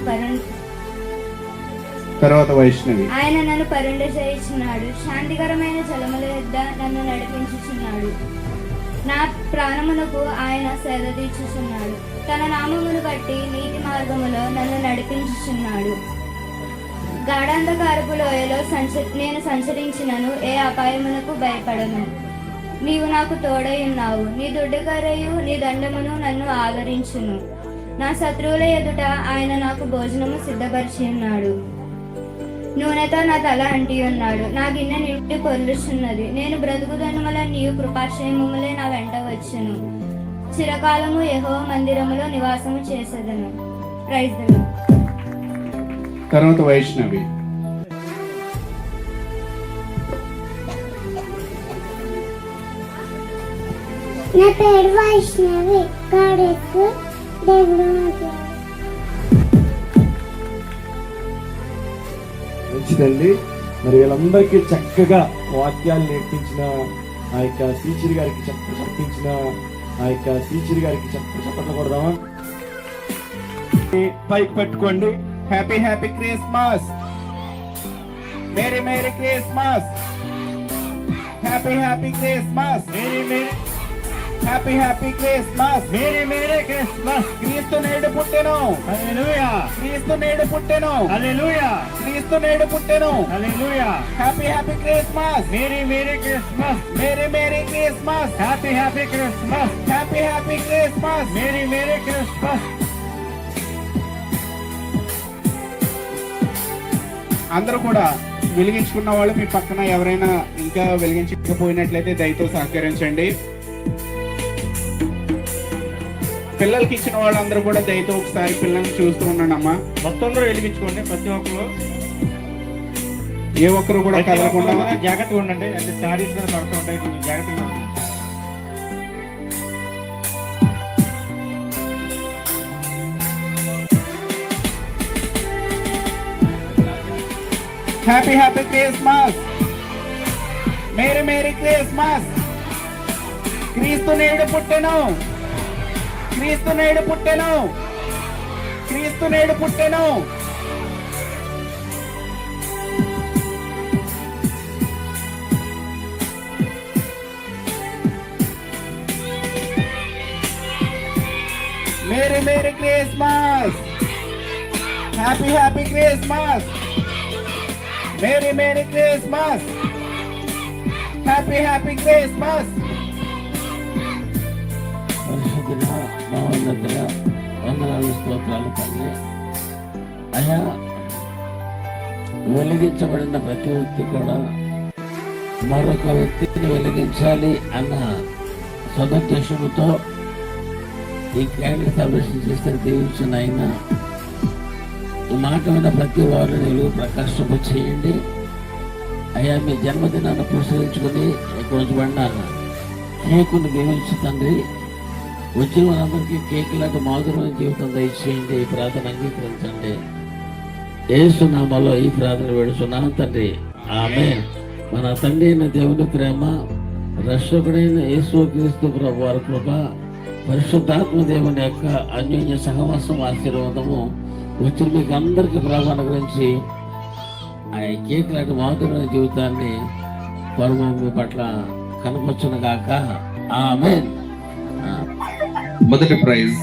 తర్వాత వైష్ణవి. ఆయన నన్ను పరుండ చేయించున్నాడు. శాంతికరమైన జలముల వద్ద నన్ను నడిపించుచున్నాడు. నా ప్రాణమునకు ఆయన సేద తీర్చుచున్నాడు. తన నామమును బట్టి నీతి మార్గములో నన్ను నడిపించుచున్నాడు. గాఢాంధకారపు లోయలో నేను సంచరించినను ఏ అపాయమునకు భయపడను. నీవు నాకు తోడై ఉన్నావు. నీ దుడ్డుకర్రయు నీ దండమును నన్ను ఆదరించును. నా శత్రువుల ఎదుట ఆయన నాకు భోజనము సిద్ధపరిచి ఉన్నాడు. నూనెతో నా తల అంటి ఉన్నాడు. నా గిన్నె నిండి పొర్లుచున్నది. నేను బ్రతుకుదనుమల నీవు కృపాక్షేమములే నా వెంట వచ్చును. చిరకాలము యెహోవా మందిరములో నివాసము చేసేదను. Praise the Lord. తర్వాత వైష్ణవి. నా పేరు వైష్ణవి. గాడెక్కు దేవుడు. మంచిదండి. మరి వీళ్ళందరికీ చక్కగా వాక్యాలు నేర్పించిన ఆ యొక్క టీచర్ గారికి చెప్పించిన ఆ యొక్క టీచర్ గారికి చెప్పట్లు కొడదామా? పైకి పట్టుకోండి. Happy happy Christmas. Merry merry Christmas. Happy happy Christmas. Happy happy Christmas. Merry Christmas. క్రీస్తు నేడు పుట్టెను. హల్లెలూయా. క్రీస్తు నేడు పుట్టెను. హల్లెలూయా. క్రీస్తు నేడు పుట్టెను. Hallelujah. Happy happy Christmas. Merry Christmas. Merry Christmas. Happy Christmas. Happy Christmas. Merry Christmas. అందరూ కూడా వెలిగించుకున్న వాళ్ళు మీ పక్కన ఎవరైనా ఇంకా వెలిగించకపోయినట్లయితే దయతో సహకరించండి. పిల్లలకి ఇచ్చిన వాళ్ళందరూ కూడా దయతో ఒకసారి పిల్లల్ని చూస్తూ ఉన్నానమ్మా. మొత్తం అందరూ వెలిగించుకోండి. ప్రతి ఒక్కరు ఏ ఒక్కరు కూడా కదలకుండా జాగ్రత్తగా ఉండండి. అంటే శారీస్ మీద పడుతూ ఉంటాయి, కొంచెం జాగ్రత్తగా ఉండండి. Happy happy Christmas, merry merry Christmas. క్రీస్తు నేడు పుట్టెను, క్రీస్తు నేడు పుట్టెను, క్రీస్తు నేడు పుట్టెను. Merry merry Christmas, happy happy Christmas, merry merry Christmas, happy happy Christmas. పరిశుద్ధుడా, మహోన్నతుడా, వందనాలు స్తోత్రాలు తండ్రి. అయ్యా, వెలిగించబడిన ప్రతి వ్యక్తి కూడా మరొక వ్యక్తిని వెలిగించాలి అన్న సదుద్దేశంతో ఈ క్యాండిల్ సెలబ్రేషన్ చేస్తే దీవించిన అయినా ఈ మాట విన్న ప్రతి వారు వెలుగు ప్రకాశింప చేయండి. అయ్యా, మీ జన్మదినాన్ని పురస్కరించుకుని ఇక్కడ ఉంచబడిన కేకుని దీవించి తండ్రి, వచ్చిన వారందరికీ కేక్ లాంటి మాధురమైన జీవితం దయచేయండి. ఈ ప్రార్థన అంగీకరించండి. యేసు నామములో ఈ ప్రార్థన వేడుచున్నాను తండ్రి, ఆమేన్. మన తండ్రి అయిన దేవుని ప్రేమ, రక్షకుడైన యేసుక్రీస్తు ప్రభు వారి కృప, పరిశుద్ధాత్మ దేవుని యొక్క అన్యోన్య సహవాసం ఆశీర్వాదము వచ్చిన మీకు అందరికీ ప్రభావం గురించి ఆ కేక్ లాంటి మాధురమైన జీవితాన్ని పరమ మీ పట్ల కనపరచును గాక, ఆమేన్. మొదటి ప్రైజ్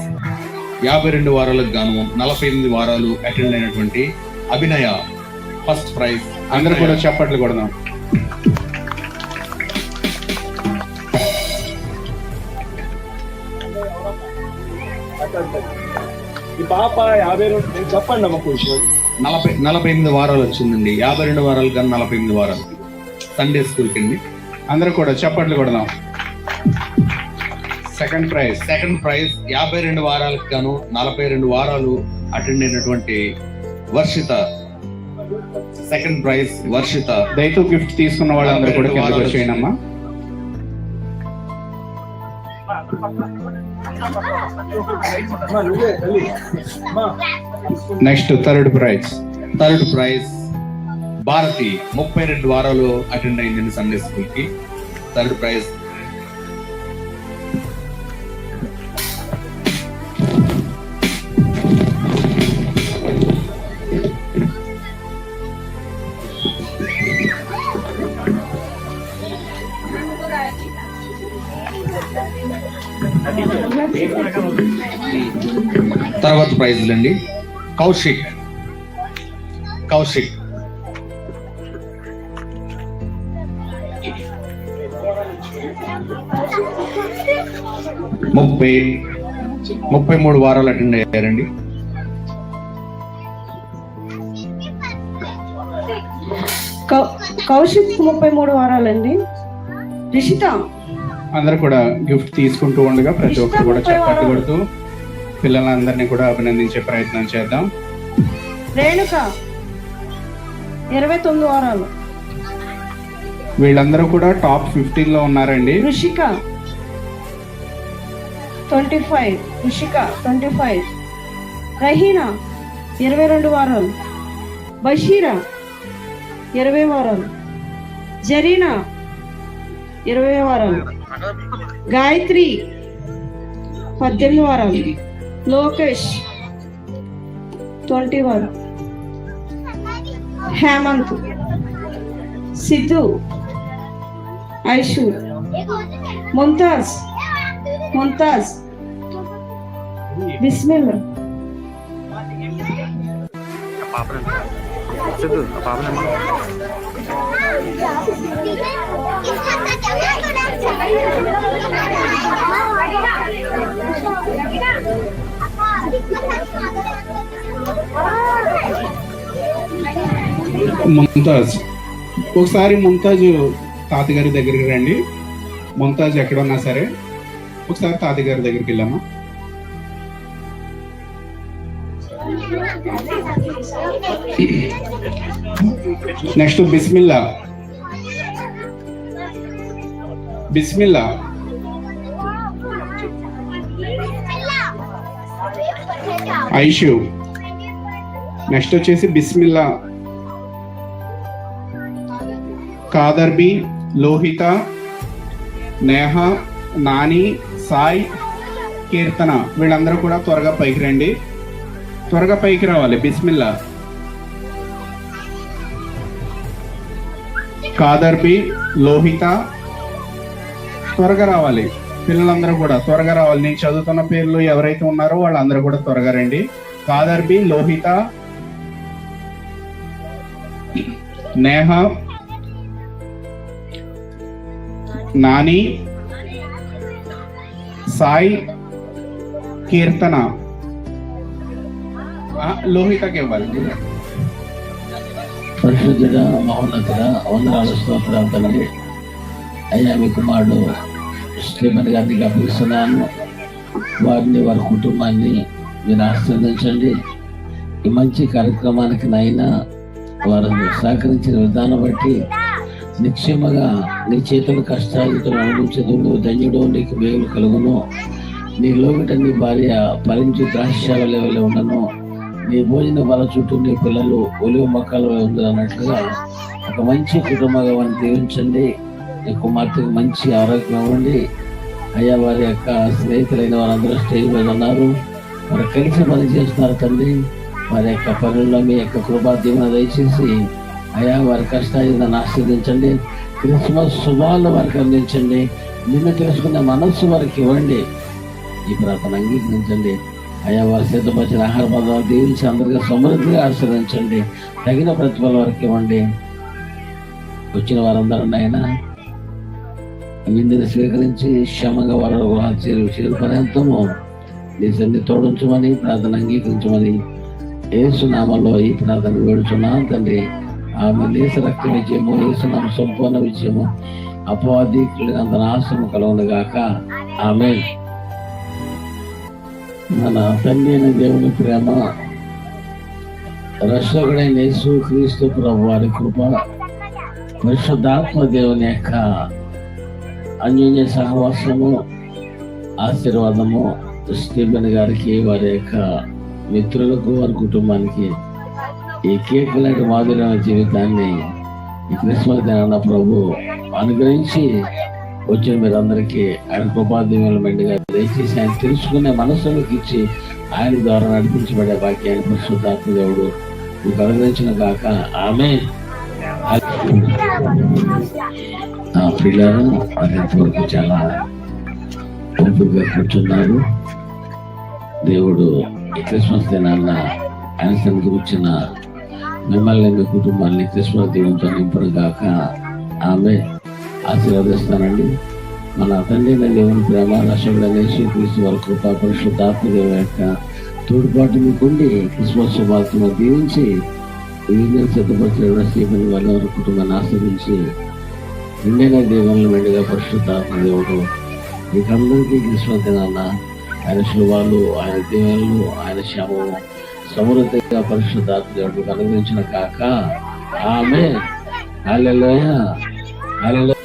52 వారాలకు గాను 48 వారాలు అటెండ్ అయినటువంటి అభినయ ఫస్ట్ ప్రైజ్. అందరూ కూడా చప్పట్లు కొడదాం. ఈ పాప 52 చెప్పండి అమ్మ కొంచెం. 48 వారాలు వచ్చిందండి. 52 వారాలు కానీ 48 వారాలు సండే స్కూల్ కింద. అందరూ కూడా చప్పట్లు కొడదాం. సెకండ్ ప్రైజ్ 52 వారాలకు గాను 42 వారాలు అటెండ్ అయినటువంటి వర్షిత. Second prize Varshita. దయతో గిఫ్ట్ తీసుకున్న వాళ్ళందరూ కూడా కిందకు వచ్చేయండి అమ్మా. Next third prize Bharati. 32 వారాలు అటెండ్ అయిందండి సండే స్కూల్ కి. Third prize. తర్వాత ప్రైజ్లండి కౌశిక్. 33 వారాలు అటెండ్ అయ్యారండి. కౌశిక్ 33 వారాలండి. రిషిత. అందరూ కూడా గిఫ్ట్ తీసుకుంటూ ఉండగా ప్రతి ఒక్కరు కూడా చప్పట్లు కొడుతూ పిల్లలందరినీ కూడా అభినందించే ప్రయత్నం చేద్దాం. రేణుక 29 వారాలు. వీళ్ళందరూ కూడా టాప్ 15 లో ఉన్నారండి. ఋషిక 25. రహీనా 22 వారాలు. బషీరా 20 వారాలు. జరీనా 20 వారాలు. గాయత్రి 18 వారాలు. లోకేష్ 20 వారాలు. హేమంత్, సిద్ధు, ఐషు, ముంతాజ్, బిస్మిల్లా. ముంతాజ్. ఒకసారి ముంతాజ్ తాతగారి దగ్గరికి రండి. ముంతాజ్ ఎక్కడ ఉన్నా సరే ఒకసారి తాతగారి దగ్గరికి వెళ్ళామా. నెక్స్ట్ బిస్మిల్లా. బిస్మిల్లా. ఐషు. నెక్స్ట్ వచ్చేసి బిస్మిల్లా. కాదర్బి, లోహిత, నేహ, నాని, సాయి, కీర్తన. వీళ్ళందరూ కూడా త్వరగా పైకి రండి, త్వరగా పైకి రావాలి. బిస్మిల్లా. కాదర్బి, లోహిత, త్వరగా రావాలి. పిల్లలందరూ కూడా త్వరగా రావాలి. నేను చదువుతున్న పేర్లు ఎవరైతే ఉన్నారో వాళ్ళందరూ కూడా త్వరగా రండి. కాదర్బి, లోహిత, నేహ, నాని, సాయి, కీర్తన. లోహితకి ఇవ్వాలి. పరిశుద్ధుడ, మహోన్నతుడ, వందనాలు, స్తోత్రాలు తండ్రి. అయ్యా మీ కుమారుడు స్టీఫెన్ గారిని అప్పగిస్తున్నాను. వారిని, వారి కుటుంబాన్ని మీరు ఆశీర్వదించండి. ఈ మంచి కార్యక్రమానికి నైనా వారు సహకరించిన విధానం బట్టి నిశ్చయముగా నీ చేతులు కష్టాలతో అనుభవించదు. నువ్వు ధన్యుడు, నీకు మేలు కలుగును. నీ లోగిట నీ భార్య ఫలించి ద్రాక్షావళి ఉండను. నీ భోజన బల చుట్టూ నీ పిల్లలు ఒలివ మొక్కలు ఉంది అన్నట్లుగా ఒక మంచి కుటుంబంగా వారిని దీవించండి. నీ కుమార్తెకు మంచి ఆరోగ్యం ఇవ్వండి. అయ్యా వారి యొక్క స్నేహితులైన వారందరూ స్టేజ్ మీద ఉన్నారు, వారు కలిసి పని చేస్తున్నారు తండ్రి. వారి యొక్క పనుల్లో మీ యొక్క కృపా దీవెన దయచేసి అయ్యా వారి కష్టాలను ఆశీర్వదించండి. క్రిస్మస్ శుభాలు వారికి అందించండి. నిన్ను తెలుసుకునే మనస్సు వారికి ఇవ్వండి. ఈ ప్రార్థన అంగీకరించండి. అయ్యా వారు సిద్ధపరిచిన ఆహార పదార్థాలు దీవించి అందరికీ సమృద్ధిగా ఆశీర్వదించండి. తగిన ప్రతిఫలం వారికి ఇవ్వండి. వచ్చిన వారందరూ నాయనా విందుని స్వీకరించి క్షమంగా వారు చేరు పర్యంతము నీ సన్ని తోడించమని ప్రార్థన అంగీకరించమని యేసు నామములో ఈ ప్రార్థన వేడుచున్నాను తండ్రి. ఆమె దేశ రక్త విజయము, యేసునామ సంపూర్ణ విజయము, అపవాది అంత నాశము కలుగునుగాక. ఆమె మన తండ్రి అయిన దేవుని ప్రేమ, రక్షకుడైన యేసు క్రీస్తు ప్రభు వారి కృప, పరిశుద్ధాత్మ దేవుని యొక్క అన్యోన్య సహవాసము, ఆశీర్వాదము స్టీఫెన్ గారికి, వారి యొక్క మిత్రులకు, వారి కుటుంబానికి ఈ కేక్ లాంటి మాధుర్యమైన జీవితాన్ని ఈ క్రిస్మస్ దినాన ప్రభు అనుగ్రహించి వచ్చిన మీరందరికీ ఆయన కృపాదీవుల మెండుగా దయచేసి ఆయన తెలుసుకునే మనస్సులకు ఇచ్చి ఆయన ద్వారా నడిపించబడే భాగ్యాన్ని పరిశుద్ధాత్మ దేవుడు మీకు అనుగ్రహించిన గాక. ఆమె పిల్లలు అంతవరకు చాలా ఓపికగా కూర్చున్నారు. దేవుడు ఈ క్రిస్మస్ దినాన్న ఆయన సన్నిధికి వచ్చిన మిమ్మల్ని, మీ కుటుంబాన్ని క్రిస్మస్ దీవంతో నింపను గాక. ఆమె ఆశీర్వదిస్తానండి. మన తండ్రి దేవుని ప్రేమ, రక్షకుడైన యేసుక్రీస్తు వారి కృప, పరిశుద్ధాత్మ దేవుని యొక్క తోడ్పాటు మీకుండి క్రిస్మస్ శుభార్తను దీవించి వీళ్ళని సిద్ధపరిచిన స్టీఫెన్ వారి కుటుంబాన్ని ఆశ్రయించి నిండైన దేవుని మెండుగా పరిశుద్ధాత్మ దేవుడు మీకందరికీ క్రిస్మస్ దినాన్న ఆయన శుభాలు, ఆయన దీవెనలు, ఆయన శ్యామము సమృద్ధిగా పరిశుద్ధాత్మ దేవుడు అనుగ్రహించిన కాక. ఆమె హల్లెలూయా, హల్లెలూయా.